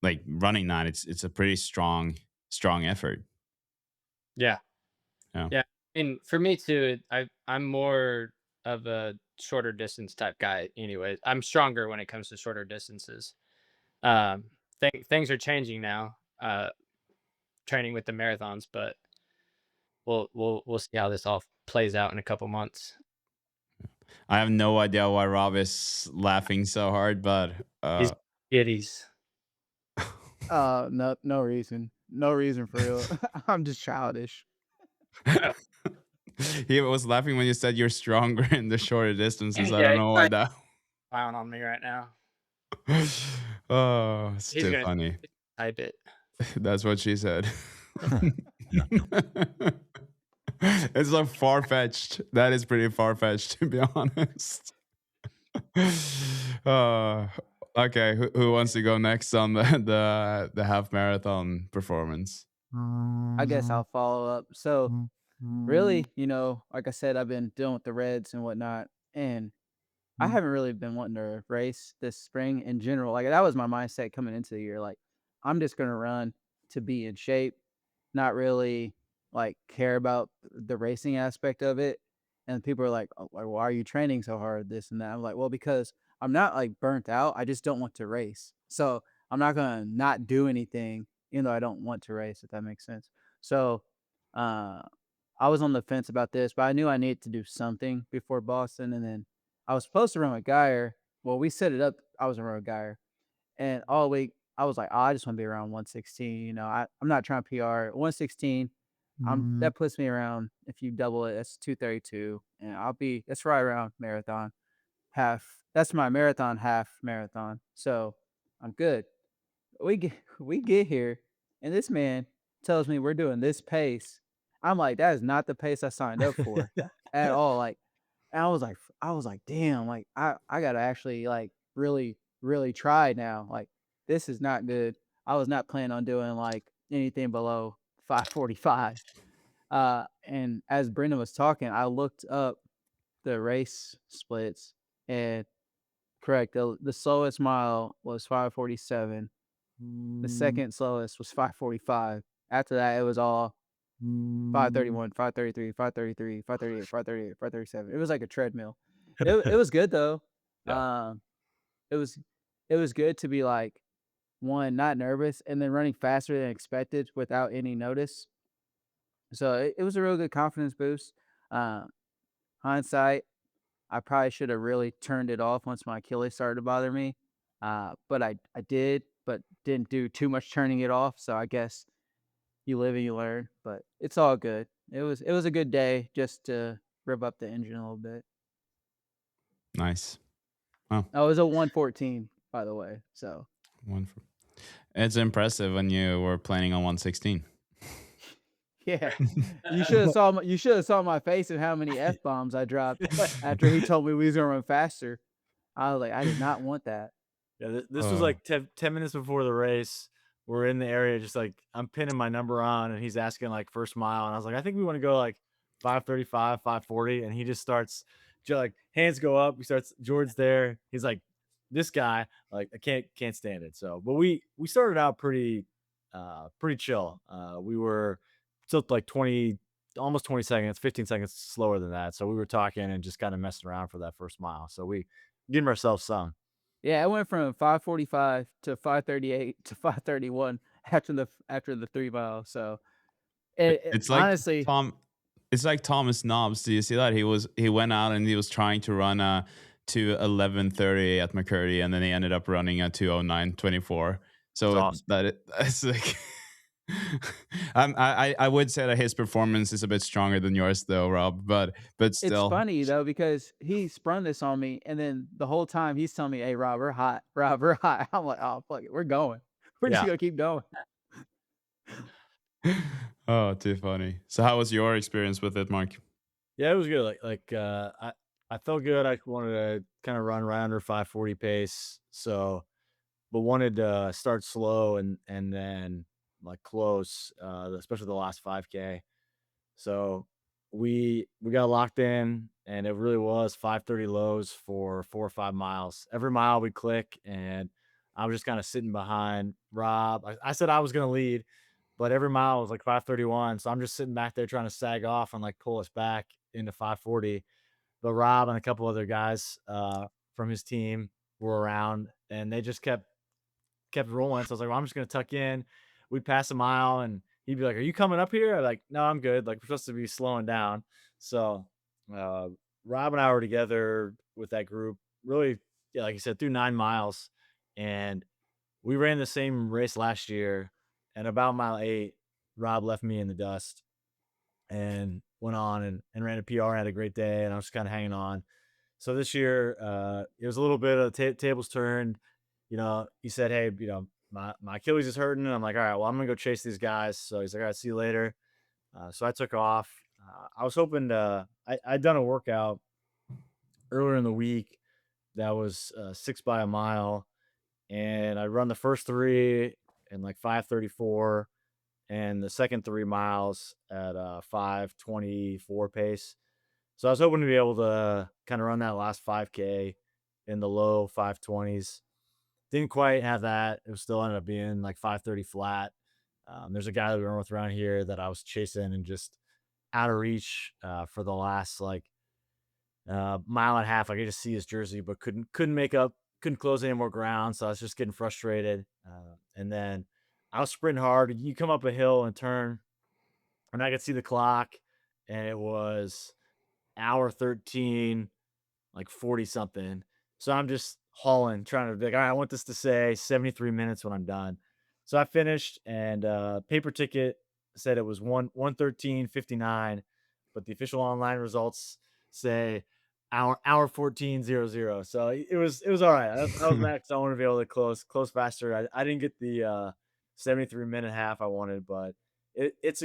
S1: like running that, it's a pretty strong effort.
S2: Yeah.
S1: Yeah.
S2: Yeah. And for me too, I'm more of a shorter distance type guy anyways. I'm stronger when it comes to shorter distances. Things are changing now, training with the marathons, but we'll see how this all plays out in a couple months.
S1: I have no idea why Rob is laughing so hard, but
S2: These kiddies.
S3: No reason. No reason for real. I'm just childish.
S1: he was laughing when you said you're stronger in the shorter distances. I
S2: Yeah,
S1: don't know why that.
S2: Clown on me right now.
S1: Oh, it's
S2: He's
S1: too
S2: gonna
S1: funny.
S2: type it.
S1: That's what she said. It's like far-fetched. That is pretty far-fetched, to be honest. Okay, who wants to go next on the half marathon performance?
S3: I guess I'll follow up. So really, like I said, I've been dealing with the Reds and whatnot, and I haven't really been wanting to race this spring in general. Like that was my mindset coming into the year. Like I'm just gonna run to be in shape, not really like care about the racing aspect of it. And people are like, "Oh, why are you training so hard? This and that." I'm like, well, because I'm not like burnt out. I just don't want to race. So I'm not gonna not do anything, even though I don't want to race, if that makes sense. So uh I was on the fence about this, but I knew I needed to do something before Boston. And then I was supposed to run with Geyer. Well, we set it up. I was gonna run with Geyer. And all week, I was like, "Oh, I just want to be around 116." I'm not trying to PR 116. That puts me around, if you double it, that's 232, and that's right around marathon half. That's my marathon half marathon, so I'm good. We get here, and this man tells me we're doing this pace. I'm like, that is not the pace I signed up for at all. Like, and I was like, damn, like I gotta actually like really, really try now. Like, this is not good. I was not planning on doing like anything below 5:45. And as Brendan was talking, I looked up the race splits, and correct, the slowest mile was 5:47. The second slowest was 5:45. After that, it was all 5:31, 5:33, 5:33, 5:38, 5:38, 5:37. It was like a treadmill. It was good though.
S4: Yeah.
S3: It was it was good to be like, one, not nervous, and then running faster than expected without any notice. So it was a real good confidence boost. Uh, Hindsight, I probably should have really turned it off once my Achilles started to bother me. But I did, but didn't do too much turning it off. So I guess you live and you learn. But it's all good. It was a good day just to rev up the engine a little bit.
S1: Nice. Oh,
S3: Oh, it was a 114, by the way. So
S1: wonderful. It's impressive when you were planning on 116.
S3: yeah, you should have saw my face and how many F bombs I dropped after he told me we was gonna run faster. I was like, I did not want that.
S4: Yeah, this was like 10 minutes before the race. we're in the area, just like I'm pinning my number on, and he's asking like first mile, and I was like, I think we want to go like 5:35, 5:40, and he just starts, like hands go up. He starts. George's there. He's like, this guy, like I can't stand it. So, but we started out pretty chill. We were still like 20, almost 20 seconds, 15 seconds slower than that. So we were talking and just kind of messing around for that first mile. So we giving ourselves some.
S3: Yeah, I went from 5:45 to 5:38 to 5:31 after the 3 miles. So
S1: It's like
S3: honestly,
S1: Tom. It's like Thomas Knobs. Do you see that? He went out and he was trying to run to 11:30 at McCurdy, and then he ended up running a 2:09:24.
S4: That's
S1: So
S4: awesome.
S1: it's like I would say that his performance is a bit stronger than yours, though, Rob. But
S3: it's
S1: still,
S3: funny though because he sprung this on me, and then the whole time he's telling me, "Hey, Rob, we're hot. Rob, we're hot." I'm like, "Oh, fuck it, we're going. We're just
S4: Yeah.
S3: gonna keep going."
S1: oh, too funny. So how was your experience with it, Mark?
S4: Yeah, it was good. I felt good. I wanted to kind of run right under 5:40 pace. So, but wanted to start slow and then like close, especially the last 5K. So we got locked in, and it really was 5:30 lows for 4 or 5 miles. Every mile we click, and I was just kind of sitting behind Rob. I said I was gonna lead, but every mile was like 5:31. So I'm just sitting back there trying to sag off and like pull us back into 5:40. But Rob and a couple other guys from his team were around, and they just kept rolling. So I was like, well, I'm just gonna tuck in. We'd pass a mile, and he'd be like, "Are you coming up here?" I'm like, "No, I'm good. Like we're supposed to be slowing down." So uh, Rob and I were together with that group. Really, yeah, like you said, through 9 miles, and we ran the same race last year. And about mile 8, Rob left me in the dust and went on and ran a PR and had a great day. And I was just kind of hanging on. So this year, it was a little bit of tables turned. He said, "Hey, my Achilles is hurting." And I'm like, "All right, well, I'm gonna go chase these guys." So he's like, "All right, see you later." So I took off. I was hoping I'd done a workout earlier in the week that was 6 by a mile, and I run the first 3 in like 5:34, and the second 3 miles at 5:24 pace. So I was hoping to be able to kind of run that last 5K in the low 5:20s. Didn't quite have that. It was still ended up being like 5:30 flat. There's a guy that we run with around here that I was chasing and just out of reach for the last like mile and a half. I could just see his jersey, but couldn't close any more ground. So I was just getting frustrated. And then I was sprinting hard. You come up a hill and turn, and I could see the clock, and it was hour 13, like 40 something. So I'm just hauling, trying to be like, all right, I want this to say 73 minutes when I'm done. So I finished, and paper ticket said it was 1:13:59, but the official online results say hour 14:00. So it was all right. That was max. I want to be able to close faster. I didn't get the 73-minute half I wanted, but it was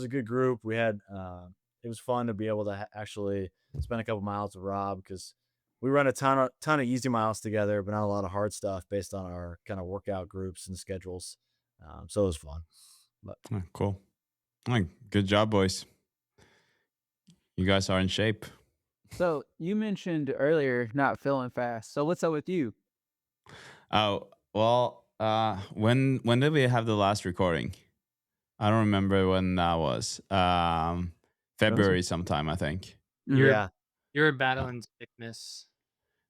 S4: a good group. We had it was fun to be able to actually spend a couple miles with Rob, because we run a ton of easy miles together, but not a lot of hard stuff based on our kind of workout groups and schedules. So it was fun. But
S1: Oh, cool. Good job, boys. You guys are in shape.
S3: So you mentioned earlier not feeling fast. So what's up with you?
S1: Oh, well, when did we have the last recording? I don't remember when that was. February sometime, I think.
S2: You're
S4: yeah,
S2: you're battling sickness.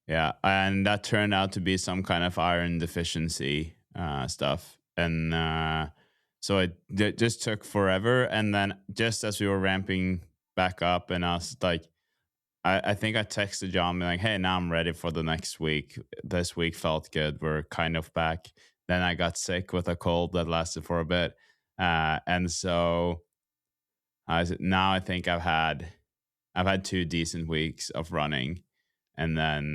S1: Yeah, and that turned out to be some kind of iron deficiency stuff, and so it just took forever. And then just as we were ramping back up, and I was like, I think I texted John, being like, "Hey, now I'm ready for the next week. This week felt good. We're kind of back." Then I got sick with a cold that lasted for a bit, and so now I think I've had 2 decent weeks of running, and then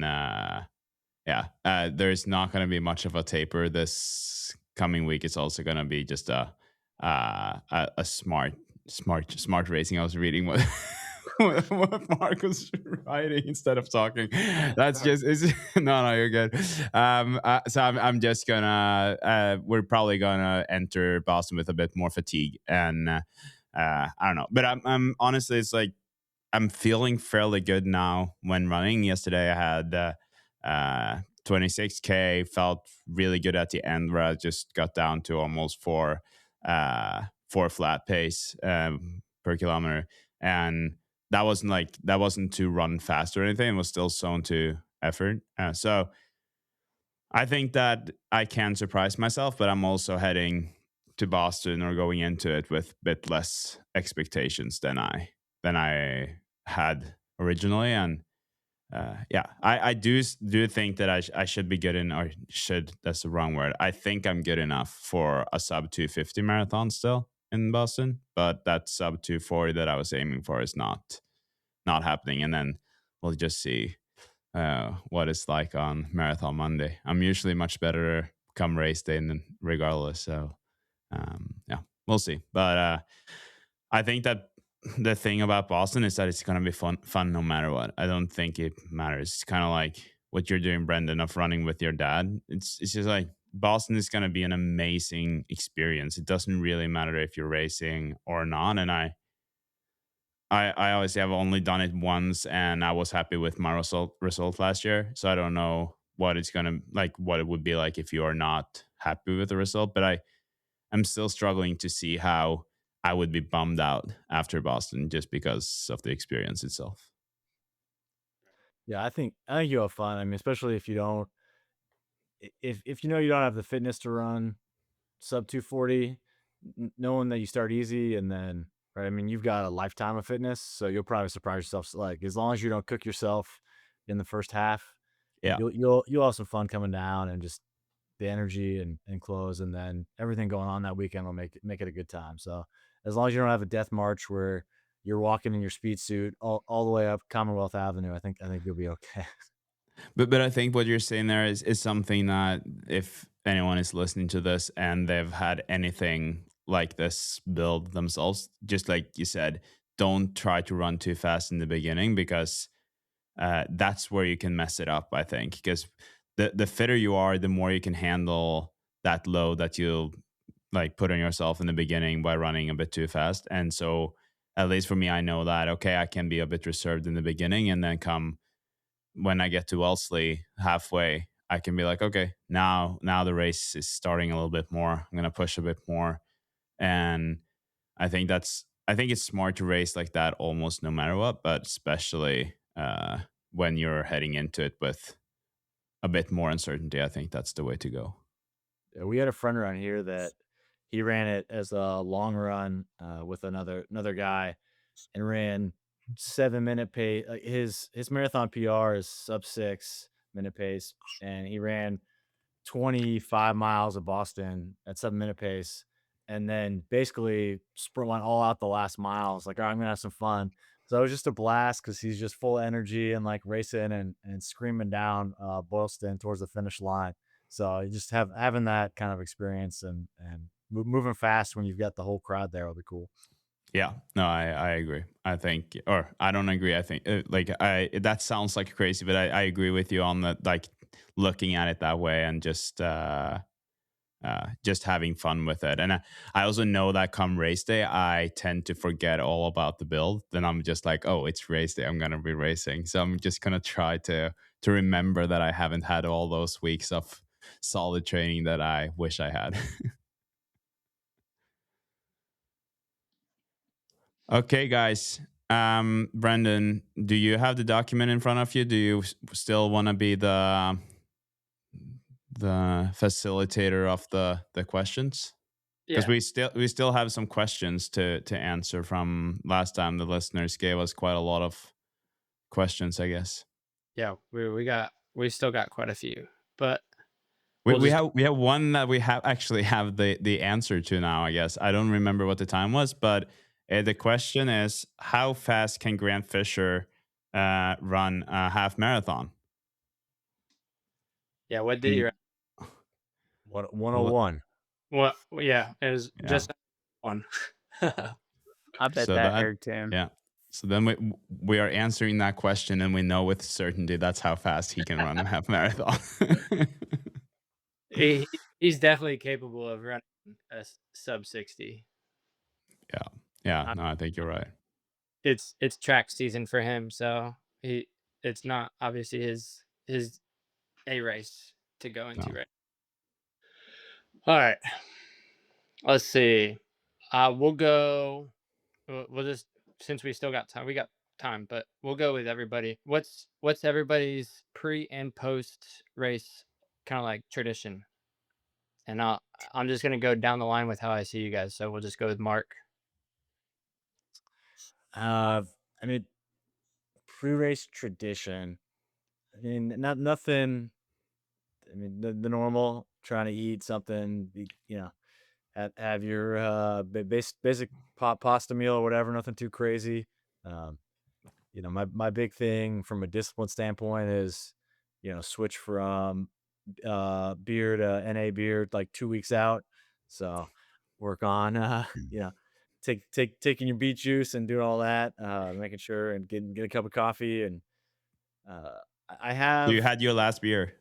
S1: there's not going to be much of a taper this coming week. It's also going to be just a smart racing. I was reading what what Mark was writing instead of talking. That's just no, you're good. So I'm just gonna we're probably gonna enter Boston with a bit more fatigue, and I don't know, but I'm honestly, it's like I'm feeling fairly good now when running. Yesterday I had 26K, felt really good at the end where I just got down to almost four flat pace per kilometer, and that wasn't to run fast or anything. It was still zone 2 effort. So I think that I can surprise myself, but I'm also heading to Boston or going into it with a bit less expectations than I had originally. And yeah, I do think that I should be good in, or should, that's the wrong word. I think I'm good enough for a sub 250 marathon still in Boston, but that sub 240 that I was aiming for is not happening. And then we'll just see what it's like on Marathon Monday. I'm usually much better come race day than regardless. So yeah, we'll see. But I think that the thing about Boston is that it's gonna be fun no matter what. I don't think it matters. It's kind of like what you're doing, Brendan, of running with your dad. It's just like Boston is gonna be an amazing experience. It doesn't really matter if you're racing or not. And I obviously have only done it once, and I was happy with my result last year. So I don't know what it's gonna like, what it would be like if you are not happy with the result. But I'm still struggling to see how I would be bummed out after Boston just because of the experience itself.
S4: Yeah, I think you'll have fun. I mean, especially if you don't, if you know you don't have the fitness to run sub 240, knowing that you start easy, and then right. I mean, you've got a lifetime of fitness, so you'll probably surprise yourself. Like as long as you don't cook yourself in the first half,
S1: Yeah.
S4: you'll have some fun coming down, and just the energy and clothes, and then everything going on that weekend will make it a good time. So as long as you don't have a death march where you're walking in your speed suit all the way up Commonwealth Avenue, I think you'll be okay.
S1: But I think what you're saying there is something that if anyone is listening to this and they've had anything like this build themselves, just like you said, don't try to run too fast in the beginning, because that's where you can mess it up, I think. Because the fitter you are, the more you can handle that load that you'll like put on yourself in the beginning by running a bit too fast. And so at least for me, I know that, okay, I can be a bit reserved in the beginning, and then come when I get to Wellesley halfway, I can be like, okay, now the race is starting a little bit more. I'm gonna push a bit more, and I think it's smart to race like that almost no matter what, but especially when you're heading into it with a bit more uncertainty. I think that's the way to go.
S4: Yeah, we had a friend around here that he ran it as a long run with another guy, and ran 7 minute pace. Like his marathon PR is sub 6 minute pace, and he ran 25 miles of Boston at 7 minute pace, and then basically sprint went all out the last miles. Like, all right, I'm gonna have some fun. So it was just a blast because he's just full of energy and like racing and screaming down Boylston towards the finish line. So you just having that kind of experience, and moving fast when you've got the whole crowd there will be cool.
S1: Yeah, no, I agree. I think, or I don't agree. I think that sounds like crazy, but I agree with you on that. Like looking at it that way, and just having fun with it. And I also know that come race day, I tend to forget all about the build. Then I'm just like, oh, it's race day, I'm gonna be racing. So I'm just gonna try to remember that I haven't had all those weeks of solid training that I wish I had. Okay, guys. Brendan, do you have the document in front of you? Do you still want to be the facilitator of the questions? Because
S2: Yeah.
S1: we still have some questions to answer from last time. The listeners gave us quite a lot of questions, I guess.
S2: Yeah, we still got quite a few, but
S1: We have one that we actually have the answer to now, I guess. I don't remember what the time was, but the question is, how fast can Grant Fisher run a half marathon?
S2: yeah, what did you?
S4: 101.
S2: What? Yeah, it was
S1: Yeah.
S2: just one.
S3: I bet
S1: So
S3: that hurt him.
S1: Yeah. So then we are answering that question, and we know with certainty that's how fast he can run a half marathon.
S2: He's definitely capable of running a sub 60.
S1: Yeah.
S2: Uh,
S1: No, I think you're right.
S2: it's track season for him, so it's not obviously his a race to go into
S1: No.
S2: right. All right, let's see. We'll go. We'll just, since we still got time, we got time, but we'll go with everybody. What's everybody's pre and post race kind of like tradition? And I'm just gonna go down the line with how I see you guys. So we'll just go with Mark.
S4: I mean, pre-race tradition. I mean, nothing. I mean, the normal, trying to eat something, have your basic pasta meal or whatever, nothing too crazy. Um, my big thing from a discipline standpoint is, switch from beer to NA beer like 2 weeks out. So work on taking your beet juice and doing all that, making sure and get a cup of coffee. And uh I
S1: So you
S4: have
S1: had your last beer.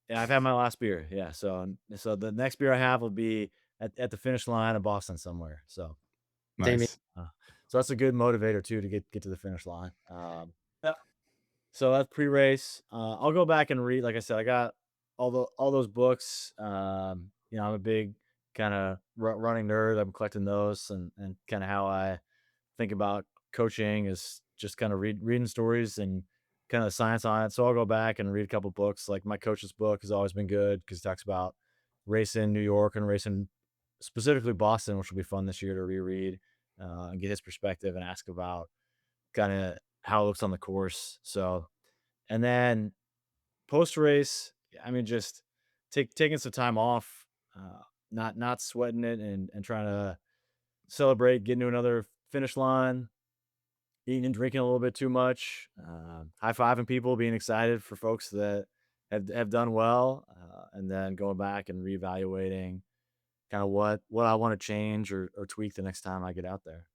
S4: yeah, I've had my last beer. Yeah. So the next beer I have will be at the finish line of Boston somewhere. So
S2: Damien.
S1: Nice.
S4: so that's a good motivator too to get to the finish line. Yeah. So that's pre-race. I'll go back and read. Like I said, I got all those books. I'm a big kind of running nerd. I'm collecting those, and kind of how I think about coaching is just kind of reading stories and kind of the science on it. So I'll go back and read a couple books. Like my coach's book has always been good because he talks about racing New York and racing specifically Boston, which will be fun this year to reread and get his perspective and ask about kind of how it looks on the course. So, and then post race, I mean, just taking some time off, not sweating it and trying to celebrate getting to another finish line, eating and drinking a little bit too much, high fiving people, being excited for folks that have done well, and then going back and reevaluating kind of what I want to change or tweak the next time I get out there.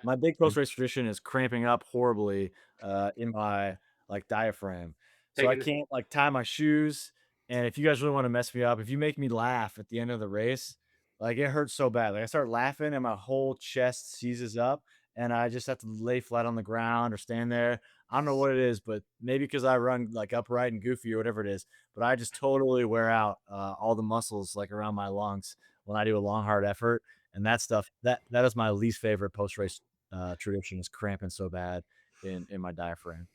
S4: My big post race tradition is cramping up horribly in my like diaphragm. So I
S2: Taking
S4: can't like tie my shoes. And if you guys really want to mess me up, if you make me laugh at the end of the race, like it hurts so bad. Like I start laughing and my whole chest seizes up and I just have to lay flat on the ground or stand there. I don't know what it is, but maybe because I run like upright and goofy or whatever it is, but I just totally wear out all the muscles like around my lungs when I do a long, hard effort. And that stuff, that is my least favorite post race tradition, is cramping so bad in my diaphragm.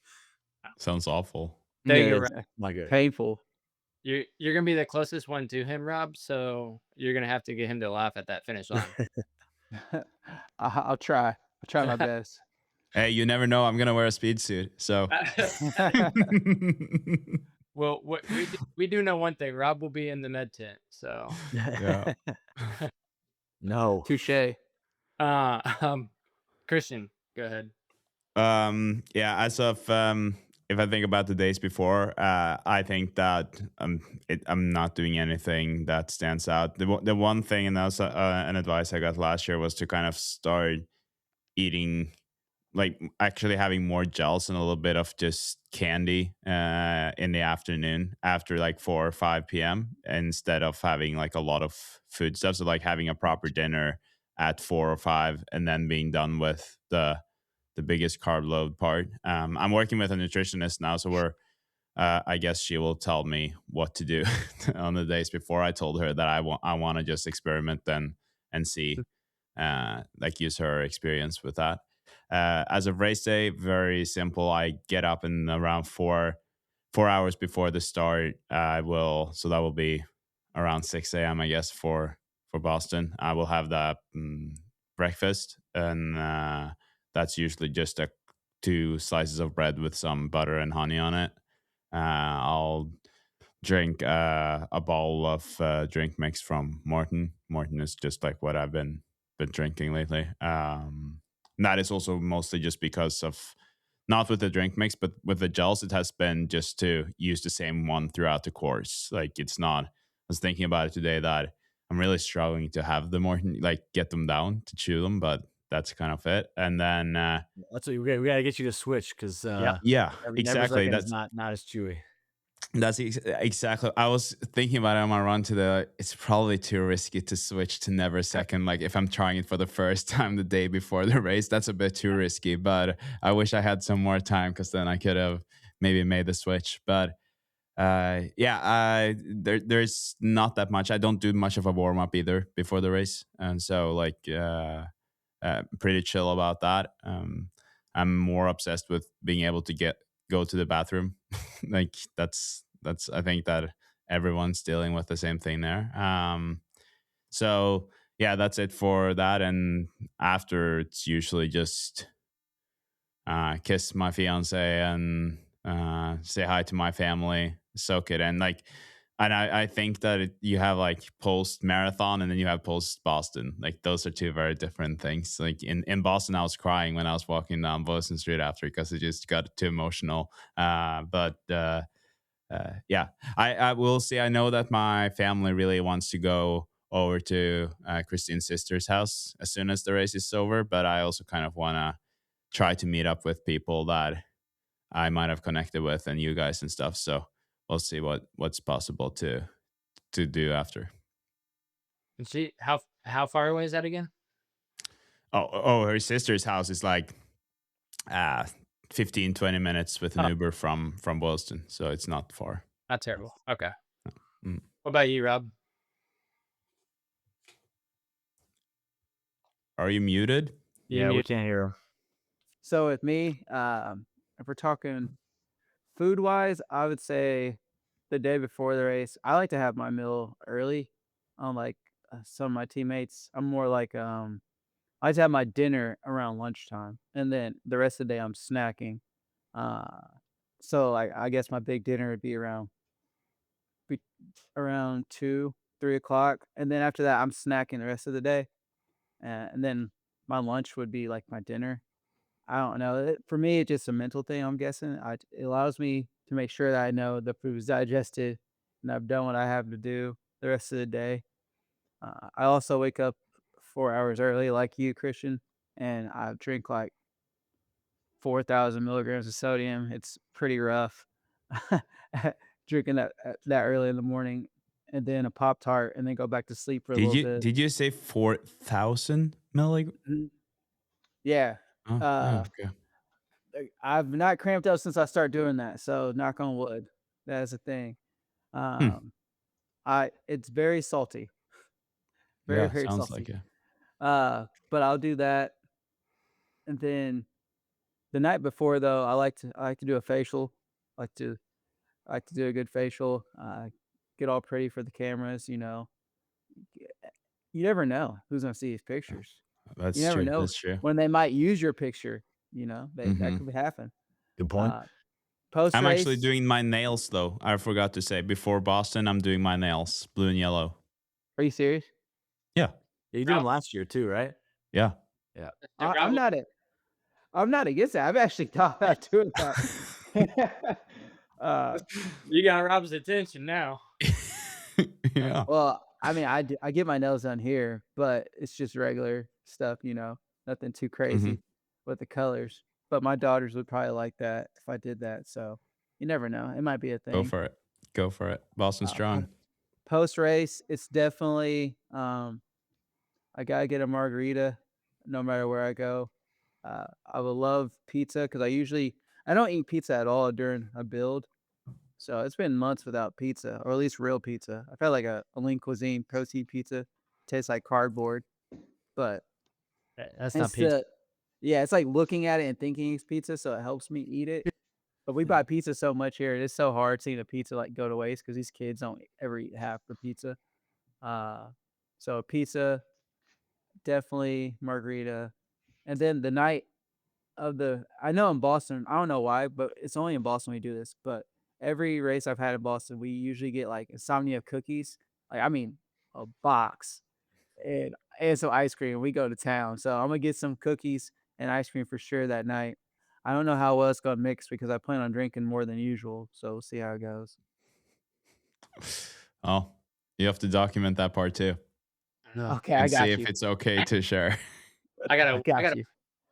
S1: Sounds awful.
S2: There you
S3: Yeah,
S2: go,
S3: it's
S2: Rob.
S4: My good.
S3: painful.
S2: You're gonna be the closest one to him, Rob. So you're gonna have to get him to laugh at that finish line.
S3: I'll try. I'll try my best.
S1: Hey, you never know. I'm gonna wear a speed suit. So
S2: Well, we do know one thing. Rob will be in the med tent. So
S1: yeah.
S4: No.
S3: Touche.
S2: Kristian, go ahead.
S1: Yeah, as of if I think about the days before, I think that I'm not doing anything that stands out. The one thing, and that's an advice I got last year, was to kind of start eating, like actually having more gels and a little bit of just candy in the afternoon after like 4 or 5 p.m. instead of having like a lot of food stuff. So like having a proper dinner at 4 or 5 and then being done with the biggest carb load part. I'm working with a nutritionist now, so we're I guess she will tell me what to do on the days before. I told her that I want to just experiment then and see, like use her experience with that. As of race day, very simple. I get up in around 4 hours before the start. So that will be around 6 a.m. I guess for Boston. I will have that breakfast, and that's usually just 2 slices of bread with some butter and honey on it. I'll drink a bowl of drink mix from Morton. Morton is just like what I've been drinking lately. That is also mostly just because of, not with the drink mix, but with the gels, it has been just to use the same one throughout the course. Like it's not, I was thinking about it today that I'm really struggling to have the Morton, like get them down to chew them, but that's kind of it. And then
S4: That's what we gotta get you to switch because
S1: yeah,
S4: never
S1: exactly.
S4: second is not as chewy.
S1: That's exactly. I was thinking about it on my run to the. It's probably too risky to switch to never second. Like if I'm trying it for the first time the day before the race, that's a bit too risky. But I wish I had some more time because then I could have maybe made the switch. But there's not that much. I don't do much of a warm up either before the race, and so like pretty chill about that. I'm more obsessed with being able to go to the bathroom. Like that's I think that everyone's dealing with the same thing there. So yeah, that's it for that. And after, it's usually just kiss my fiance and say hi to my family, soak it in. Like, and I think that you have like post marathon and then you have post Boston. Like those are two very different things. Like in Boston, I was crying when I was walking down Boston Street after because it just got too emotional. Yeah, I will say I know that my family really wants to go over to Kristian's sister's house as soon as the race is over, but I also kind of want to try to meet up with people that I might have connected with and you guys and stuff. So we'll see what's possible to do after.
S2: And how far away is that again?
S1: Her sister's house is like 15-20 minutes with an Uber from Boston, so it's not far.
S2: Not terrible. Okay.
S1: Mm.
S2: What about you, Rob?
S1: Are you muted?
S4: Yeah, we can't hear him.
S3: So with me, if we're talking food wise, I would say the day before the race, I like to have my meal early. Unlike some of my teammates, I'm more like I like to have my dinner around lunchtime, and then the rest of the day I'm snacking. So like I guess my big dinner would be be around 2-3 o'clock, and then after that I'm snacking the rest of the day, and then my lunch would be like my dinner. I don't know. For me, it's just a mental thing. I'm guessing it allows me to make sure that I know the food's digested and I've done what I have to do the rest of the day. I also wake up 4 hours early, like you, Christian, and I drink like 4,000 milligrams of sodium. It's pretty rough drinking that early in the morning, and then a Pop Tart, and then go back to sleep for a little bit.
S1: Did you say 4,000 milligrams?
S3: Mhm. Yeah.
S1: Oh, yeah, okay.
S3: I've not cramped up since I started doing that, so knock on wood. That is a thing. It's very salty. Very,
S1: Yeah,
S3: very
S1: sounds
S3: salty.
S1: like it.
S3: But I'll do that, and then the night before, though, I like to do a facial. I like to do a good facial. Get all pretty for the cameras. You never know who's gonna see these pictures.
S1: That's
S3: You never
S1: true.
S3: know
S1: That's true.
S3: when they might use your picture. That could happen.
S4: Good point.
S3: Post
S1: I'm
S3: race,
S1: actually doing my nails though. I forgot to say before Boston, I'm doing my nails, blue and yellow.
S3: Are you serious?
S1: Yeah,
S4: Yeah, you did them last year too, right?
S1: yeah.
S4: Yeah.
S3: I'm not against that. I've actually thought about doing that.
S2: You got Rob's attention now.
S1: Yeah.
S3: Well, I mean, I get my nails done here, but it's just regular stuff, nothing too crazy with the colors. But my daughters would probably like that if I did that. So you never know. It might be a thing.
S1: Go for it. Go for it. Boston strong.
S3: Post race, it's definitely I gotta get a margarita no matter where I go. I would love pizza because I don't eat pizza at all during a build. So it's been months without pizza, or at least real pizza. I've had like a Lean Cuisine protein pizza. Tastes like cardboard, but
S4: That's not pizza.
S3: Yeah, it's like looking at it and thinking it's pizza, so it helps me eat it. But we buy pizza so much here, it's so hard seeing a pizza like go to waste because these kids don't ever eat half the pizza. So pizza, definitely margarita, and then the night I know in Boston, I don't know why, but it's only in Boston we do this, but every race I've had in Boston, we usually get like insomnia cookies. Like, I mean, a box and some ice cream. We go to town. So I'm gonna get some cookies and ice cream for sure that night. I don't know how well it's gonna mix because I plan on drinking more than usual. So we'll see how it goes.
S1: Oh, you have to document that part too.
S3: Okay, I
S1: And
S3: got
S1: see
S3: you.
S1: if it's okay to share.
S2: I
S3: I got
S2: gotta
S3: you.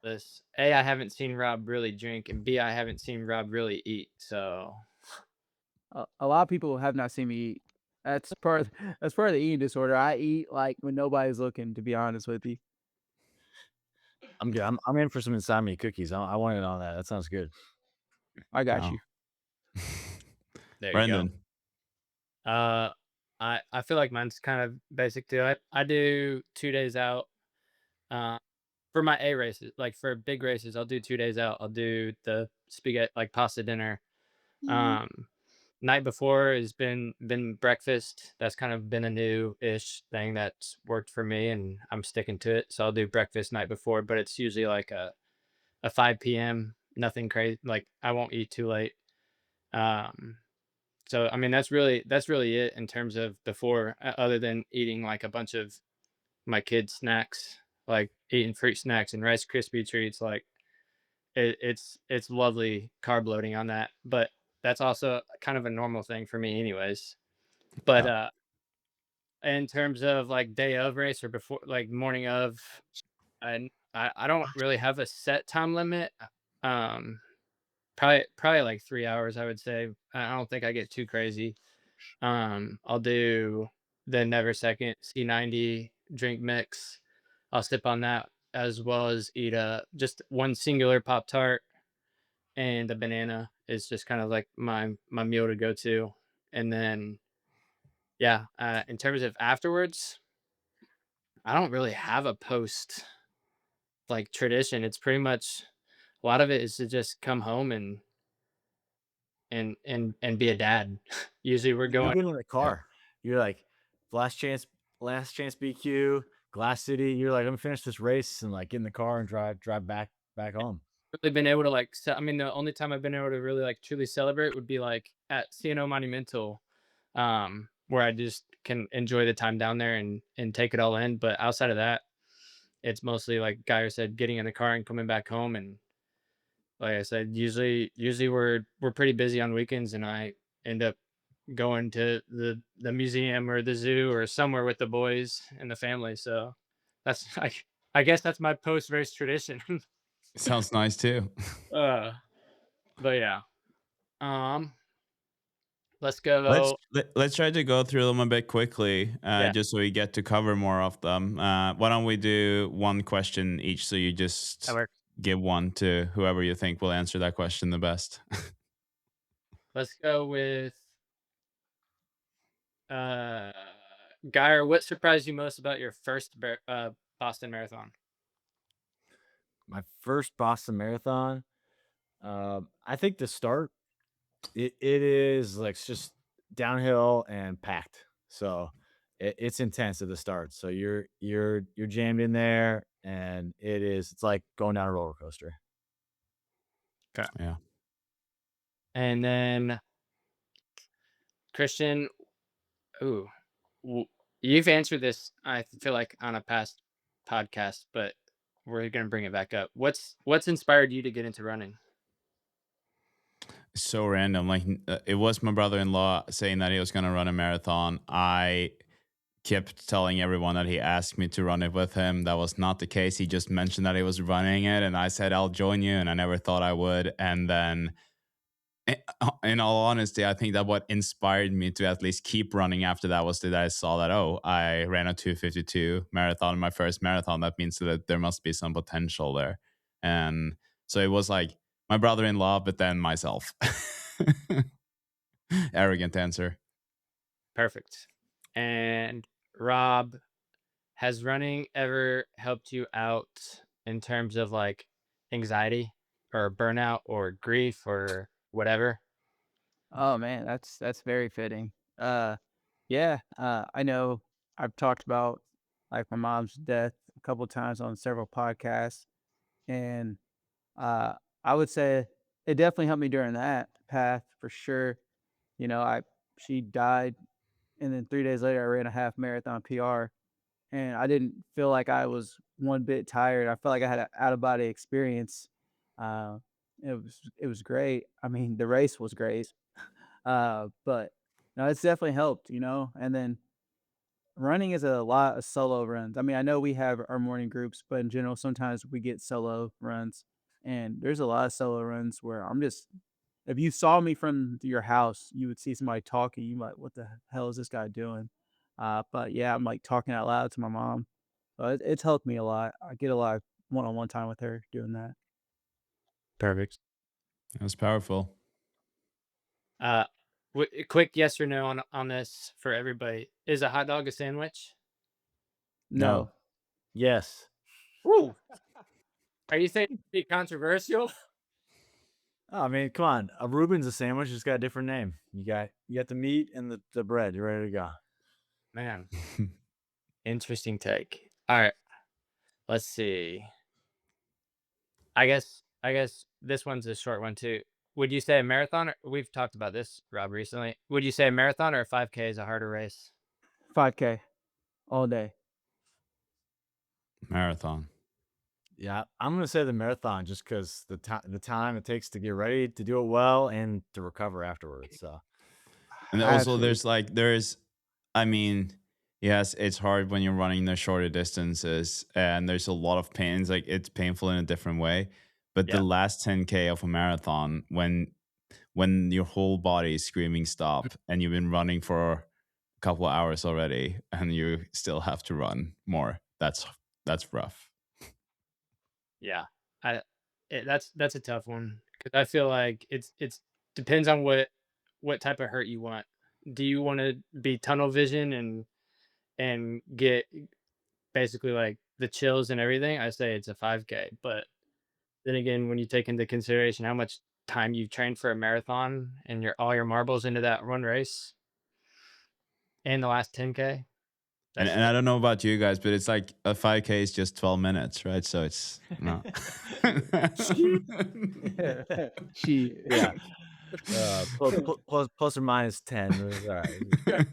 S2: this. A, I haven't seen Rob really drink, and B, I haven't seen Rob really eat. So
S3: A lot of people have not seen me eat. That's part of, that's part of the eating disorder. I eat like when nobody's looking, to be honest with you.
S4: I'm good. I'm in for some inside me cookies. I want it on that. That sounds good.
S3: I got
S1: Oh.
S3: you.
S2: there you go.
S1: Brandon.
S2: I feel like mine's kind of basic too. I do 2 days out. Uh, for my A races, like for big races, I'll do 2 days out. I'll do the spaghetti, like pasta dinner. Um, Night before has been breakfast. That's kind of been a new-ish thing that's worked for me, and I'm sticking to it. So I'll do breakfast night before, but it's usually like a 5 p.m. Nothing crazy. Like I won't eat too late. Um, so I mean that's really it in terms of before, other than eating like a bunch of my kids' snacks, like eating fruit snacks and Rice Krispie treats. Like it's lovely carb loading on that, but that's also kind of a normal thing for me, anyways. But
S1: Yeah.
S2: in terms of like day of race or before, like morning of, I don't really have a set time limit. Um, probably like 3 hours, I would say. I don't think I get too crazy. I'll do the Never Second C90 drink mix. I'll sip on that as well as eat just one singular Pop Tart, and a banana is just kind of like my meal to go to. And then yeah, in terms of afterwards, I don't really have a post like tradition. It's pretty much a lot of it is to just come home and be a dad. Usually we're
S4: You
S2: going.
S4: get in the
S1: Yeah.
S4: car. You're like, last chance BQ, Glass City. You're like, let me finish this race and like get in the car and drive back home.
S2: Really been able to like I mean the only time I've been able to really like truly celebrate would be like at CNO Monumental, where I just can enjoy the time down there and take it all in. But outside of that, it's mostly like Geyer said, getting in the car and coming back home. And like I said, usually we're pretty busy on weekends, and I end up going to the museum or the zoo or somewhere with the boys and the family. So that's I guess that's my post race tradition.
S1: Sounds nice too.
S2: uh, but yeah. Um, let's
S1: Let's
S2: go.
S1: let's try to go through them a bit quickly,
S2: Yeah,
S1: just so we get to cover more of them. Why don't we do one question each? So you
S2: that
S1: just
S2: works.
S1: give one to whoever you think will answer that question the best.
S2: Let's go with uh Geyer. What surprised you most about your first Boston Marathon?
S4: My first Boston Marathon. I think the start it is like it's just downhill and packed. So it's intense at the start. So you're jammed in there, and it's like going down a roller coaster.
S2: Okay.
S1: Yeah.
S2: And then Christian, ooh, w- you've answered this, I feel like, on a past podcast, but we're gonna bring it back up. What's inspired you to get into running?
S1: So random. Like it was my brother-in-law saying that he was going to run a marathon. I kept telling everyone that he asked me to run it with him. That was not the case. He just mentioned that he was running it, and I said I'll join you, and I never thought I would. And then, in all honesty, I think that what inspired me to at least keep running after that was that I saw that, oh, I ran a 2:52 marathon in my first marathon. That means that there must be some potential there. And so it was like my brother-in-law, but then myself. Arrogant answer.
S2: Perfect. And Rob, has running ever helped you out in terms of like anxiety or burnout or grief or whatever?
S3: Oh man, that's very fitting. Yeah, I know I've talked about like my mom's death a couple times on several podcasts, and uh, I would say it definitely helped me during that path for sure. You know, I she died, and then 3 days later, I ran a half marathon PR, and I didn't feel like I was one bit tired. I felt like I had an out of body experience. Uh, it was great. I mean, the race was great, but no, it's definitely helped. And then running is a lot of solo runs. I mean, I know we have our morning groups, but in general, sometimes we get solo runs, and there's a lot of solo runs where I'm just if you saw me from your house, you would see somebody talking. You might, what the hell is this guy doing? But yeah, I'm like talking out loud to my mom. It's helped me a lot. I get a lot of one-on-one time with her doing that.
S2: Perfect.
S1: That's powerful.
S2: Uh, quick yes or no on this for everybody. Is a hot dog a sandwich?
S3: No,
S1: No.
S4: Yes.
S2: Woo! Are you saying it'd be controversial?
S4: Oh, I mean, come on. A Reuben's a sandwich. It's got a different name. You got the meat and the bread. You're ready to go.
S2: Man, interesting take. All right, let's see. I guess this one's a short one too. Would you say a marathon? We've talked about this, Rob, recently. Would you say a marathon or a 5K is a harder race?
S3: 5K all day.
S1: Marathon.
S4: Yeah, I'm gonna say the marathon just because the time it takes to get ready to do it well and to recover afterwards. So
S1: And
S3: I
S1: also
S3: absolutely.
S1: I mean, yes, it's hard when you're running the shorter distances and there's a lot of pain. It's like it's painful in a different way. But the
S4: yeah,
S1: last 10K of a marathon, when your whole body is screaming stop and you've been running for a couple of hours already and you still have to run more, that's rough.
S2: Yeah, I that's a tough one because I feel like it's depends on what type of hurt you want. Do you want to be tunnel vision and get basically like the chills and everything? I say it's a 5K, but then again, when you take into consideration how much time you've trained for a marathon and your all your marbles into that one race and the last 10K, that's
S1: And
S2: just
S1: I don't know about you guys, but it's like a 5K is just 12 minutes, right? So it's no.
S3: She.
S4: yeah. Plus or minus 10. All right.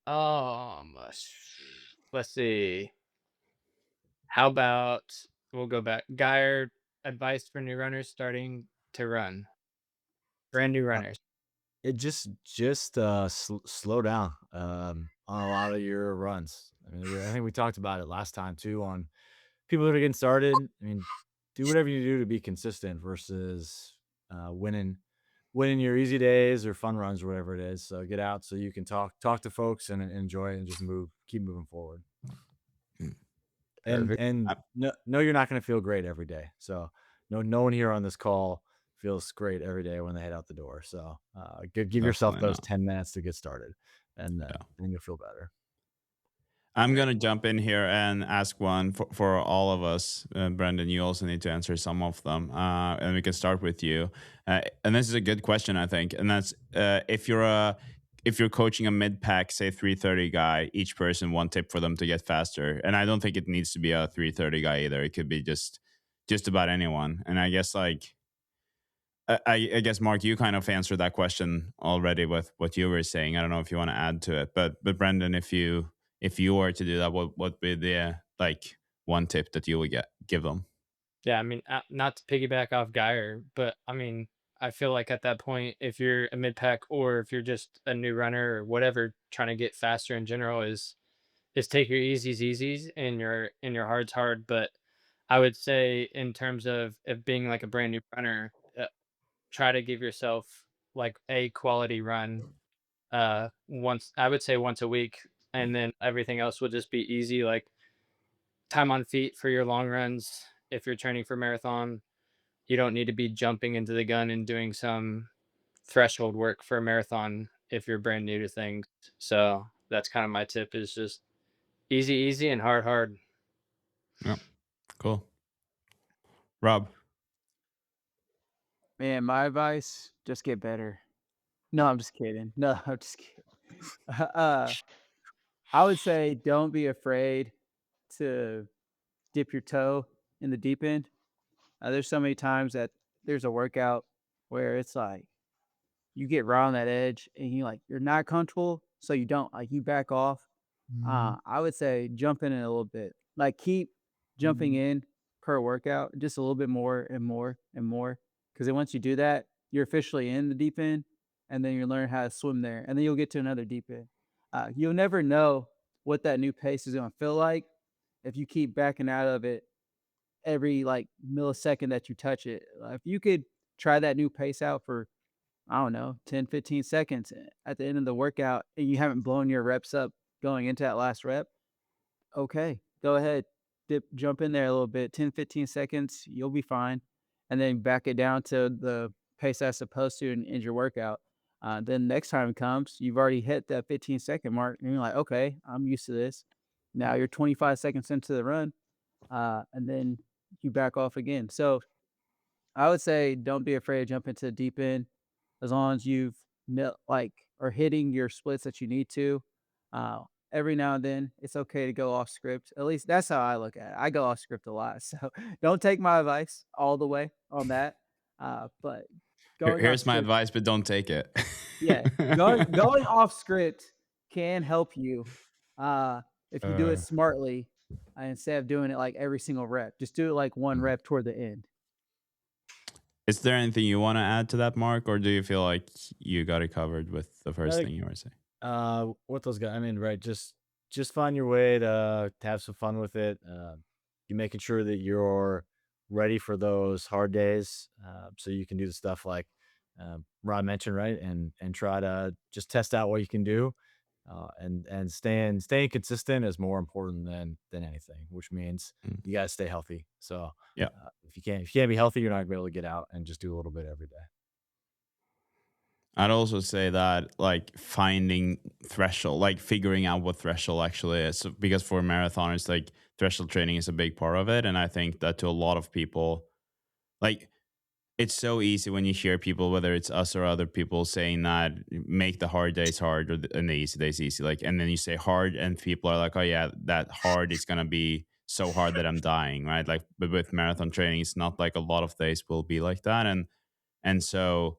S2: oh. Let's see. How about we'll go back. Geyer advice for new runners starting to run. Brand new runners.
S4: It just slow down on a lot of your runs. I mean, I think we talked about it last time too on people that are getting started. I mean, do whatever you do to be consistent versus winning your easy days or fun runs or whatever it is. So get out so you can talk to folks and enjoy and just keep moving forward. And
S2: Perfect.
S4: no, you're not going to feel great every day. So no one here on this call feels great every day when they head out the door. So give yourself
S1: Definitely
S4: those
S1: not.
S4: 10 minutes to get started, and
S1: Yeah.
S4: then you'll feel better.
S1: I'm going to jump in here and ask one for all of us. Brendan, you also need to answer some of them. And we can start with you. And this is a good question, I think. And that's if you're coaching a mid-pack, say 330 guy, each person one tip for them to get faster. And I don't think it needs to be a 330 guy either. It could be just about anyone. And I guess I guess Mark, you kind of answered that question already with what you were saying. I don't know if you want to add to it, but Brendan, if you were to do that, what would be the one tip that you would give them?
S2: Yeah, I mean, not to piggyback off Geyer, but I mean, I feel like at that point, if you're a mid pack or if you're just a new runner or whatever, trying to get faster in general is take your easies and your hards hard. But I would say in terms of being like a brand new runner, try to give yourself like a quality run once, I would say once a week, and then everything else will just be easy, like time on feet for your long runs. If you're training for marathon, you don't need to be jumping into the gun and doing some threshold work for a marathon if you're brand new to things. So that's kind of my tip, is just easy and hard.
S1: Yeah, cool. Rob.
S3: Man, my advice: just get better. No, I'm just kidding. No, I'm just kidding. uh, I would say don't be afraid to dip your toe in the deep end. There's so many times that there's a workout where it's like you get right on that edge and you're not comfortable, so you don't like you back off. I would say jump in it a little bit. Like keep jumping in per workout, just a little bit more and more and more. Because then once you do that, you're officially in the deep end. and then you learn how to swim there, and then you'll get to another deep end. You'll never know what that new pace is going to feel like if you keep backing out of it every like millisecond that you touch it. If you could try that new pace out for, I don't know, 10, 15 seconds at the end of the workout and you haven't blown your reps up going into that last rep, okay, go ahead, jump in there a little bit, 10, 15 seconds, you'll be fine. And then back it down to the pace that's supposed to and end your workout. Then next time comes, you've already hit that 15-second mark, and you're like, okay, I'm used to this. Now you're 25 seconds into the run, and then you back off again. So I would say don't be afraid to jump into the deep end as long as you've like are hitting your splits that you need to. Uh, every now and then, it's okay to go off script. At least that's how I look at it. I go off script a lot, so don't take my advice all the way on that. But going off
S1: Here's my
S3: script,
S1: advice, but don't take it.
S3: yeah, going off script can help you if you do it
S1: Uh,
S3: smartly instead of doing it like every single rep. Just do it like one rep toward the end.
S1: Is there anything you want to add to that, Mark, or do you feel like you got it covered with the first
S4: Like,
S1: thing you were saying?
S4: What those guys, I mean, right, just find your way to have some fun with it. You making sure that you're ready for those hard days, so you can do the stuff like Rod mentioned, right, and try to just test out what you can do, and staying consistent is more important than anything, which means
S1: Mm.
S4: you gotta stay healthy. So
S1: Yeah.
S4: if you can't be healthy, you're not gonna be able to get out and just do a little bit every day.
S1: I'd also say that like finding threshold, like figuring out what threshold actually is. So, because for marathoners, like threshold training is a big part of it. And I think that to a lot of people, like it's so easy when you hear people, whether it's us or other people, saying that make the hard days hard and the easy days easy. Like, and then you say hard, and people are like, oh yeah, that hard is gonna be so hard that I'm dying, right? Like, but with marathon training, it's not like a lot of days will be like that, and so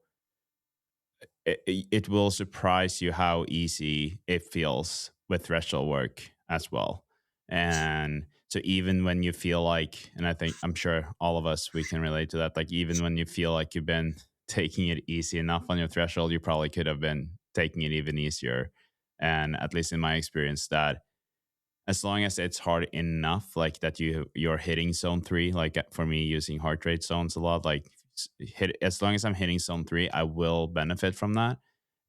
S1: it will surprise you how easy it feels with threshold work as well. And so even when you feel like, and I'm sure all of us, we can relate to that, like even when you feel like you've been taking it easy enough on your threshold, you probably could have been taking it even easier. And at least in my experience, that as long as it's hard enough, like that you're hitting zone 3, like for me using heart rate zones a lot, like hit, as long as I'm hitting zone 3, I will benefit from that,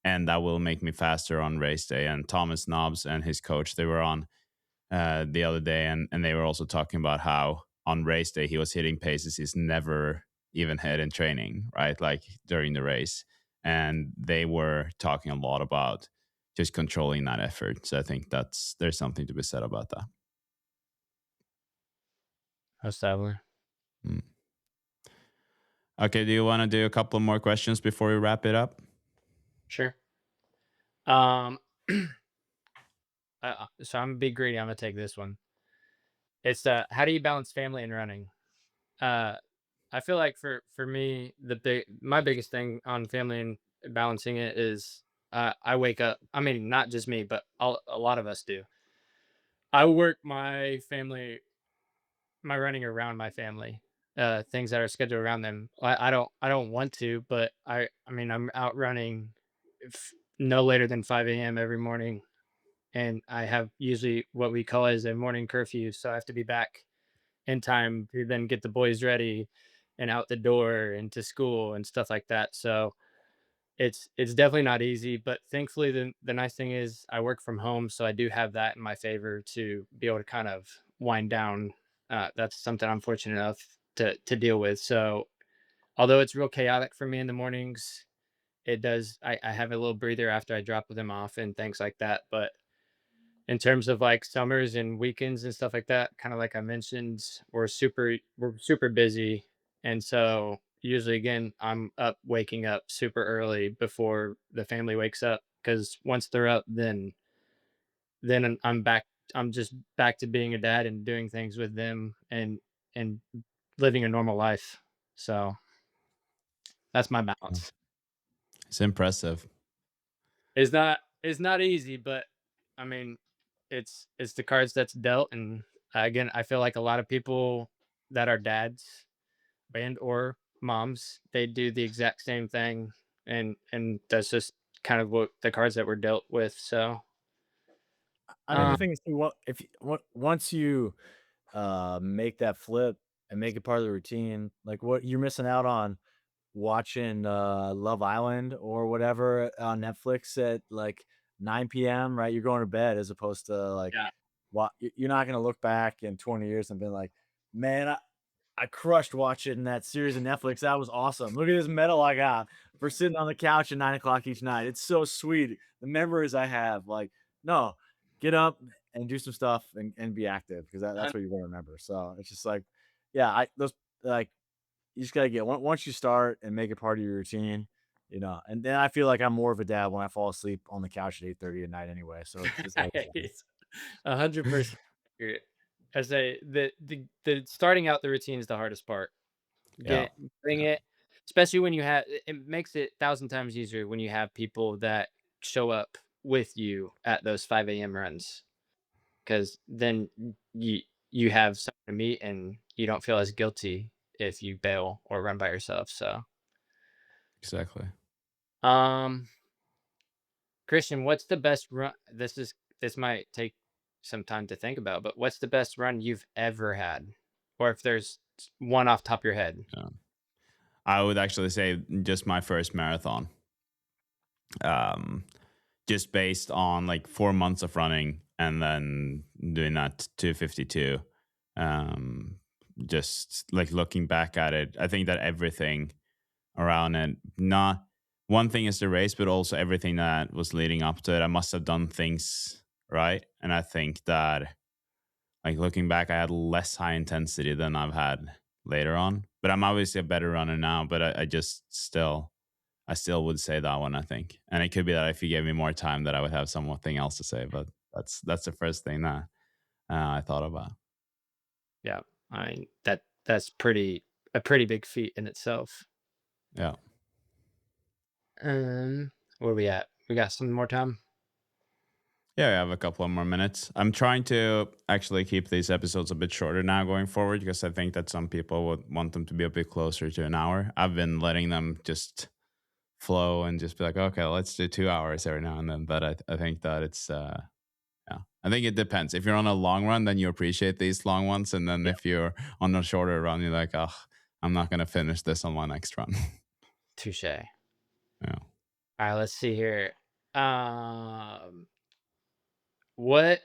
S1: and that will make me faster on race day. And Thomas Knobs and his coach, they were on the other day, and they were also talking about how on race day he was hitting paces he's never even hit in training, right? Like during the race, and they were talking a lot about just controlling that effort. So I think there's something to be said about that.
S2: Most definitely.
S1: Mm. Okay, do you want to do a couple more questions before we wrap it up?
S2: Sure. So I'm a big greedy. I'm gonna take this one. It's how do you balance family and running? Uh, I feel like for me, my biggest thing on family and balancing it is I wake up. I mean, not just me, but a lot of us do. I work my running around my family, things that are scheduled around them. I don't want to, but I mean, I'm out running no later than 5 a.m. every morning, and I have usually what we call as a morning curfew, so I have to be back in time to then get the boys ready and out the door and to school and stuff like that. So it's definitely not easy, but thankfully the nice thing is I work from home, so I do have that in my favor to be able to kind of wind down. That's something I'm fortunate enough to deal with. So although it's real chaotic for me in the mornings, it does. I have a little breather after I drop them off and things like that. But in terms of like summers and weekends and stuff like that, kind of like I mentioned, we're super busy, and so usually again I'm up waking up super early before the family wakes up, because once they're up, then I'm back. I'm just back to being a dad and doing things with them and living a normal life. So that's my
S1: Oh,
S2: balance.
S1: it's impressive.
S2: It's not easy, but I mean, it's the cards that's dealt. And again, I feel like a lot of people that are dads and or moms, they do the exact same thing. and that's just kind of what the cards that were dealt with. So,
S4: I mean, the
S2: um,
S4: thing is, if once you make that flip and make it part of the routine, like what you're missing out on watching Love Island or whatever on Netflix at like 9 p.m., right? You're going to bed as opposed to like
S2: yeah,
S4: you're not gonna look back in 20 years and be like, man, I crushed watching that series of Netflix. That was awesome. Look at this medal I got for sitting on the couch at 9 o'clock each night. It's so sweet. The memories I have. Like, no, get up and do some stuff and be active because
S2: uh,
S4: that's what you're gonna remember. So it's just like, yeah, I those like you just gotta get once you start and make it part of your routine, and then I feel like I'm more of a dad when I fall asleep on the couch at 8:30 at night anyway. So it's all fun.
S2: it's 100% accurate. I say the starting out the routine is the hardest part.
S1: Yeah.
S2: Getting it, especially when it makes it 1,000 times easier when you have people that show up with you at those 5 a.m. runs, because then you you have someone to meet and you don't feel as guilty if you bail or run by yourself. So,
S1: Exactly.
S2: um, Christian, what's the best run? This might take some time to think about, but what's the best run you've ever had, or if there's one off the top of your head?
S1: Yeah. I would actually say just my first marathon. Um, just based on like 4 months of running and then doing that 252. Um, just like looking back at it, I think that everything around it, not one thing is the race, but also everything that was leading up to it. I must have done things right. And I think that like looking back, I had less high intensity than I've had later on. But I'm obviously a better runner now, but I just still I still would say that one, I think. And it could be that if you gave me more time that I would have something else to say, but that's the first thing that I thought about.
S2: Yeah, I mean that's a pretty big feat in itself.
S1: Yeah.
S2: Um, where we at? We got some more time.
S1: Yeah, I have a couple of more minutes. I'm trying to actually keep these episodes a bit shorter now going forward because I think that some people would want them to be a bit closer to an hour. I've been letting them just flow and just be like, okay, let's do 2 hours every now and then. But I think that it's yeah. I think it depends. If you're on a long run, then you appreciate these long ones. And then
S2: Yeah,
S1: if you're on a shorter run, you're like, oh, I'm not gonna finish this on my next run.
S2: touche.
S1: Yeah.
S2: All right, let's see here. Um, what?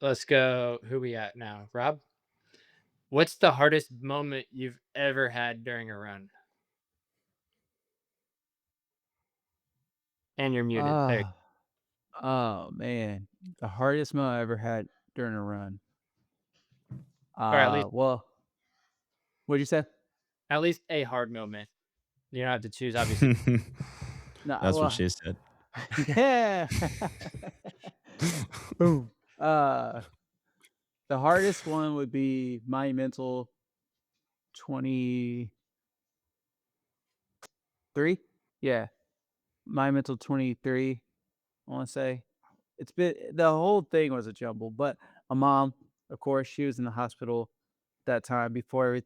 S2: Let's go. Who we at now? Rob? What's the hardest moment you've ever had during a run? And you're muted. There.
S3: Ah, oh man, the hardest meal I ever had during a run.
S2: Or
S3: Well, what'd you say?
S2: at least a hard moment. You don't have to choose, obviously.
S3: No,
S1: That's what
S3: well,
S1: she said.
S3: yeah. Boom. Uh, the hardest one would be monumental 23. Yeah, monumental 23. I want to say it's been the whole thing was a jumble, but my mom, of course, she was in the hospital that time before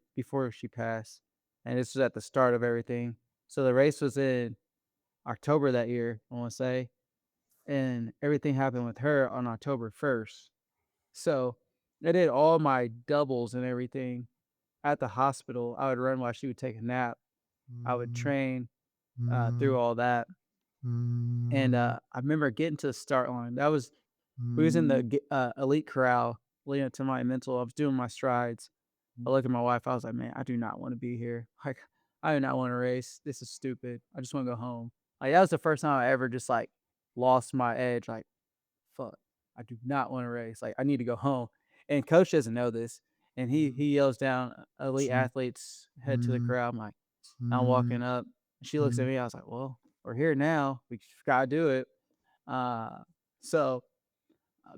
S3: she passed, and this was at the start of everything. So the race was in October that year, I want to say, and everything happened with her on October 1st. So I did all my doubles and everything at the hospital. I would run while she would take a nap. I would train through all that, and I remember getting to the start line. We was in the elite corral leading up to my mental. I was doing my strides. I look at my wife. I was like, man, I do not want to be here. Like, I do not want to race. This is stupid. I just want to go home. Like that was the first time I ever just like lost my edge. Like, fuck, I do not want to race. Like, I need to go home. And coach doesn't know this. And he yells down, elite athletes head to the crowd. I'm walking up. She looks at me. I was like, well, we're here now. We gotta do it. Uh, so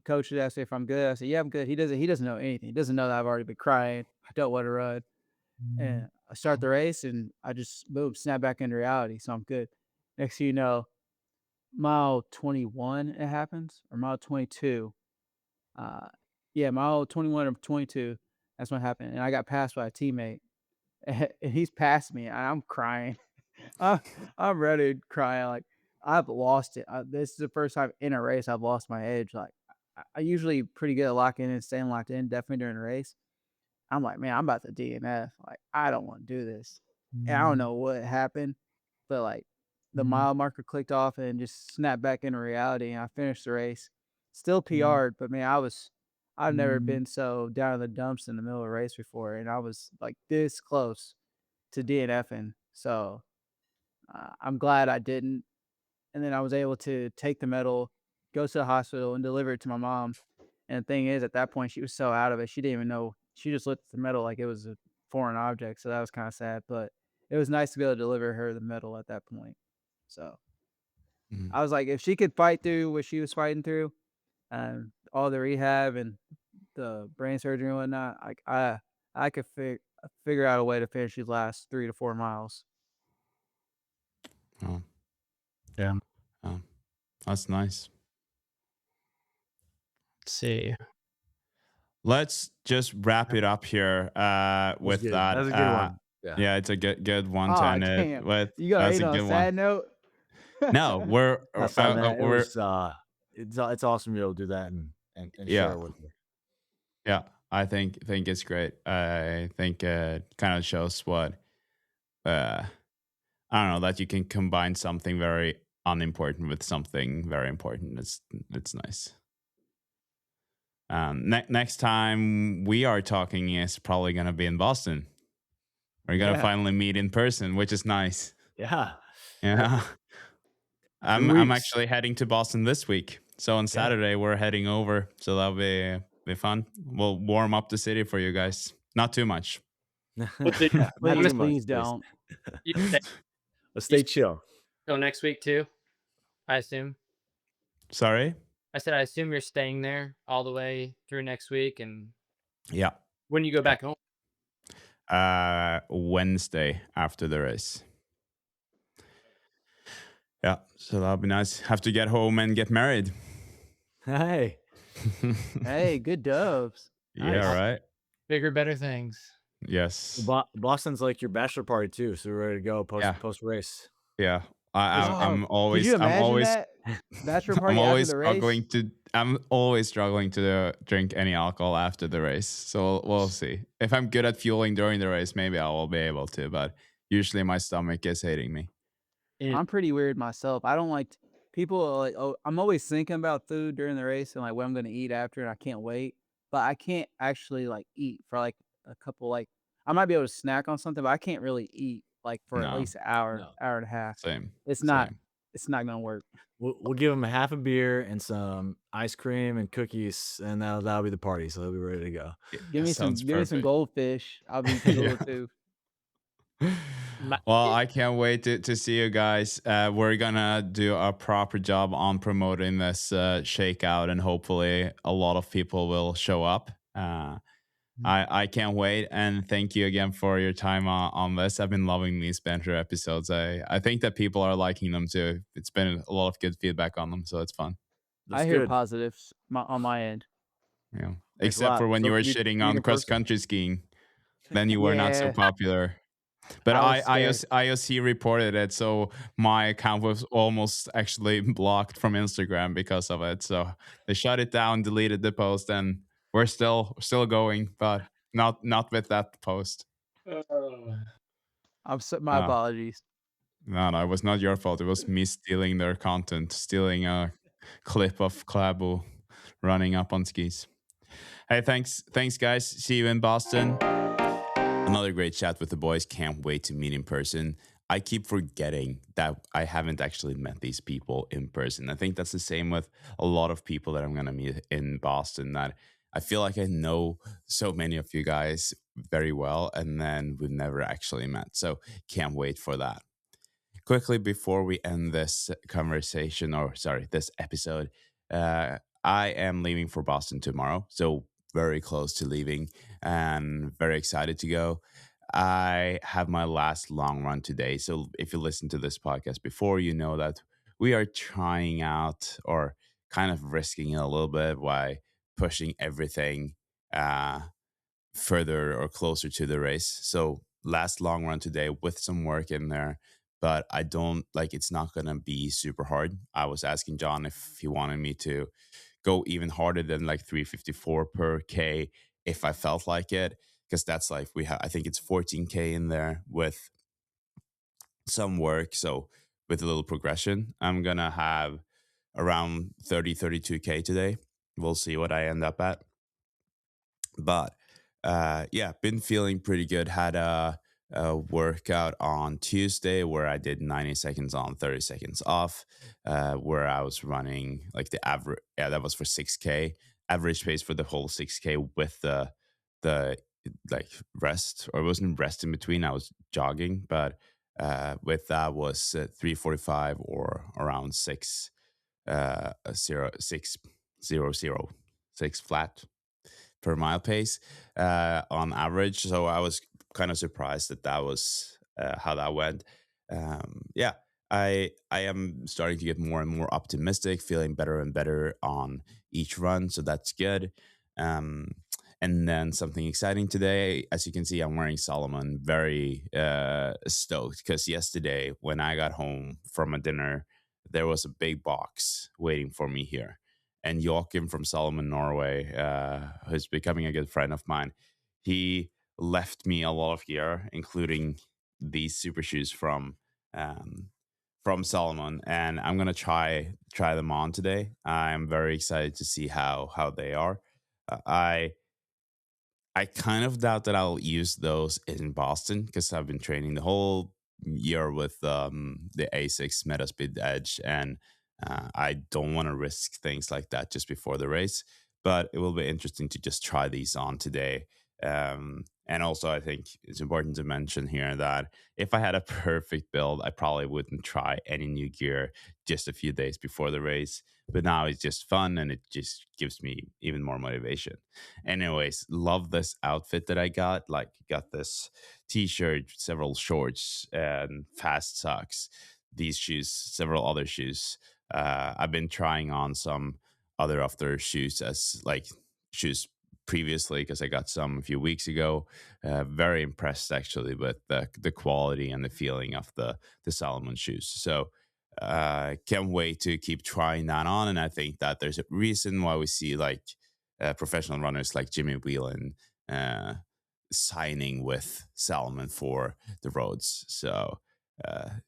S3: coach would ask me if I'm good. I said, yeah, I'm good. He doesn't know anything. He doesn't know that I've already been crying. I don't want to run. And I start the race and I just boom, snap back into reality. So I'm good. Next thing you know, mile 21 it happens, or mile 22. Uh, yeah, mile 21 or 22. That's what happened. And I got passed by a teammate. And he's past me and I'm crying. I, I'm ready to cry. Like I've lost it. This is the first time in a race I've lost my edge. Like I usually pretty good at locking in, staying locked in, definitely during a race. I'm like, man, I'm about to DNF. Like I don't want to do this. And I don't know what happened, but like the mile marker clicked off and just snapped back into reality. And I finished the race, still PR'd, but man, I've never been so down in the dumps in the middle of a race before, and I was like this close to DNFing. So I'm glad I didn't. And then I was able to take the medal, go to the hospital, and deliver it to my mom. And the thing is, at that point, she was so out of it, she didn't even know. She just looked at the medal like it was a foreign object. So that was kind of sad. But it was nice to be able to deliver her the medal at that point. So I was like, if she could fight through what she was fighting through, all the rehab and the brain surgery and whatnot, like I could figure out a way to finish these last 3 to 4 miles.
S1: Oh,
S2: Yeah.
S1: oh, that's nice.
S2: Let's see.
S1: Let's just wrap it up here with
S4: good.
S1: that.
S4: That was a good one.
S1: Yeah, it's a good one to
S3: Oh,
S1: end it
S3: damn.
S1: with.
S3: You got
S1: That's
S3: to
S1: a
S3: end on a
S1: good
S3: sad
S1: one.
S3: note?
S1: No, we're
S4: Outside of that,
S1: we're
S4: it's awesome to be able to do that and
S1: Yeah.
S4: share it with you.
S1: yeah. I think it's great. I think it kind of shows what I don't know, that you can combine something very unimportant with something very important. It's nice. Next time we are talking is probably gonna be in Boston. We're gonna
S4: Yeah.
S1: finally meet in person, which is nice.
S4: Yeah.
S1: Yeah. I'm
S4: weeks.
S1: actually heading to Boston this week. So on Saturday we're heading over. So that'll be fun. We'll warm up the city for you guys. Not too much.
S2: What the-
S4: Not
S3: Please,
S4: too much,
S3: please don't.
S2: You stay
S4: Let's stay chill.
S2: till next week too, I assume.
S1: Sorry?
S2: I said I assume you're staying there all the way through next week, and
S1: Yeah.
S2: when you go back home.
S1: Wednesday after the race. Yeah, so that'll be nice. Have to get home and get married.
S4: Hey.
S3: Hey, good dubs.
S1: Yeah,
S3: Nice.
S1: right.
S2: Bigger, better things.
S1: Yes.
S4: Boston's like your bachelor party too, so we're ready to go post race.
S1: Yeah. I'm
S3: Could
S1: always
S3: you imagine
S1: I'm always
S3: that? Bachelor
S1: I'm
S3: party after
S1: always
S3: the race?
S1: I'm always struggling to drink any alcohol after the race. So we'll see. If I'm good at fueling during the race, maybe I will be able to, but usually my stomach is hating me.
S3: I'm pretty weird myself. I don't like people are like, oh, I'm always thinking about food during the race and like what I'm gonna eat after, and I can't wait. But I can't actually like eat for like a couple like I might be able to snack on something, but I can't really eat like for at
S1: No.
S3: least an hour,
S4: No.
S3: hour and a half.
S1: Same.
S3: It's
S1: Same.
S3: not gonna work.
S4: We'll give them a half a beer and some ice cream and cookies, and that'll be the party. So they'll be ready to go.
S3: Give me some goldfish. I'll be cool
S1: Yeah.
S3: too.
S1: Well, I can't wait to see you guys. We're gonna do a proper job on promoting this shakeout, and hopefully a lot of people will show up. I can't wait, and thank you again for your time on this. I've been loving these banter episodes. I think that people are liking them too. It's been a lot of good feedback on them, so it's fun.
S4: That's
S3: I hear
S4: good.
S3: positives on my end.
S1: Yeah,
S4: Thanks a
S1: except
S4: lot.
S1: for when
S4: So
S1: you were
S4: you
S1: shitting
S4: meet
S1: on
S4: in
S1: cross
S4: person.
S1: country skiing, then you were not so
S3: Yeah.
S1: popular. But
S3: I was
S1: IOC reported it, so my account was almost actually blocked from Instagram because of it. So they shut it down, deleted the post, and we're still going, but not with that post.
S3: My apologies.
S1: No, it was not your fault. It was me stealing their content, stealing a clip of Klæbo running up on skis. Hey, thanks guys. See you in Boston. Another great chat with the boys. Can't wait to meet in person. I keep forgetting that I haven't actually met these people in person. I think that's the same with a lot of people that I'm going to meet in Boston, that I feel like I know so many of you guys very well, and then we've never actually met. So can't wait for that. Quickly, before we end this conversation, or sorry, this episode, I am leaving for Boston tomorrow. So very close to leaving and very excited to go. I have my last long run today. So if you listen to this podcast before, you know that we are trying out, or kind of risking it a little bit by pushing everything further or closer to the race. So last long run today with some work in there, but I don't like it's not gonna be super hard. I was asking John if he wanted me to go even harder than like 354 per K if I felt like it, because that's like we have I think it's 14K in there with some work. So with a little progression, I'm gonna have around 32K today. We'll see what I end up at. But yeah, been feeling pretty good. Had a workout on Tuesday where I did 90 seconds on, 30 seconds off, where I was running like the average. Yeah, that was for 6K. Average pace for the whole 6K with the like rest, or it wasn't rest in between. I was jogging, but with that was 3:45 or around 6 flat per mile pace on average. So I was kind of surprised that was how that went. Yeah, I am starting to get more and more optimistic, feeling better and better on each run. So that's good. Um, and then something exciting today, as you can see, I'm wearing Solomon. Very stoked because yesterday when I got home from a dinner, there was a big box waiting for me here. And Joachim from Solomon, Norway, who's becoming a good friend of mine, he left me a lot of gear, including these super shoes from Solomon, and I'm gonna try them on today. I'm very excited to see how they are. I kind of doubt that I'll use those in Boston because I've been training the whole year with the Asics Metaspeed Edge, and I don't want to risk things like that just before the race. But it will be interesting to just try these on today. And also, I think it's important to mention here that if I had a perfect build, I probably wouldn't try any new gear just a few days before the race. But now it's just fun and it just gives me even more motivation. Anyways, love this outfit that I got. Like, got this t-shirt, several shorts, and fast socks. These shoes, several other shoes. I've been trying on some other of their shoes as like shoes previously because I got some a few weeks ago. Very impressed actually with the quality and the feeling of the Salomon shoes. So can't wait to keep trying that on. And I think that there's a reason why we see like professional runners like Jimmy Whelan signing with Salomon for the roads. So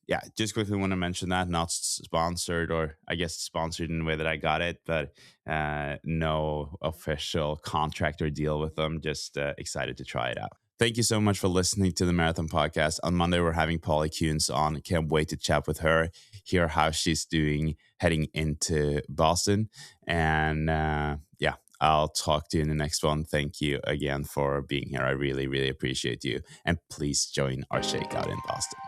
S1: yeah, just quickly want to mention that, not sponsored, or I guess sponsored in the way that I got it, but no official contract or deal with them. Just excited to try it out. Thank you so much for listening to the Marathon Podcast. On Monday, we're having Polly Kuhns on. Can't wait to chat with her, hear how she's doing heading into Boston. And yeah, I'll talk to you in the next one. Thank you again for being here. I really, really appreciate you. And please join our Shakeout in Boston.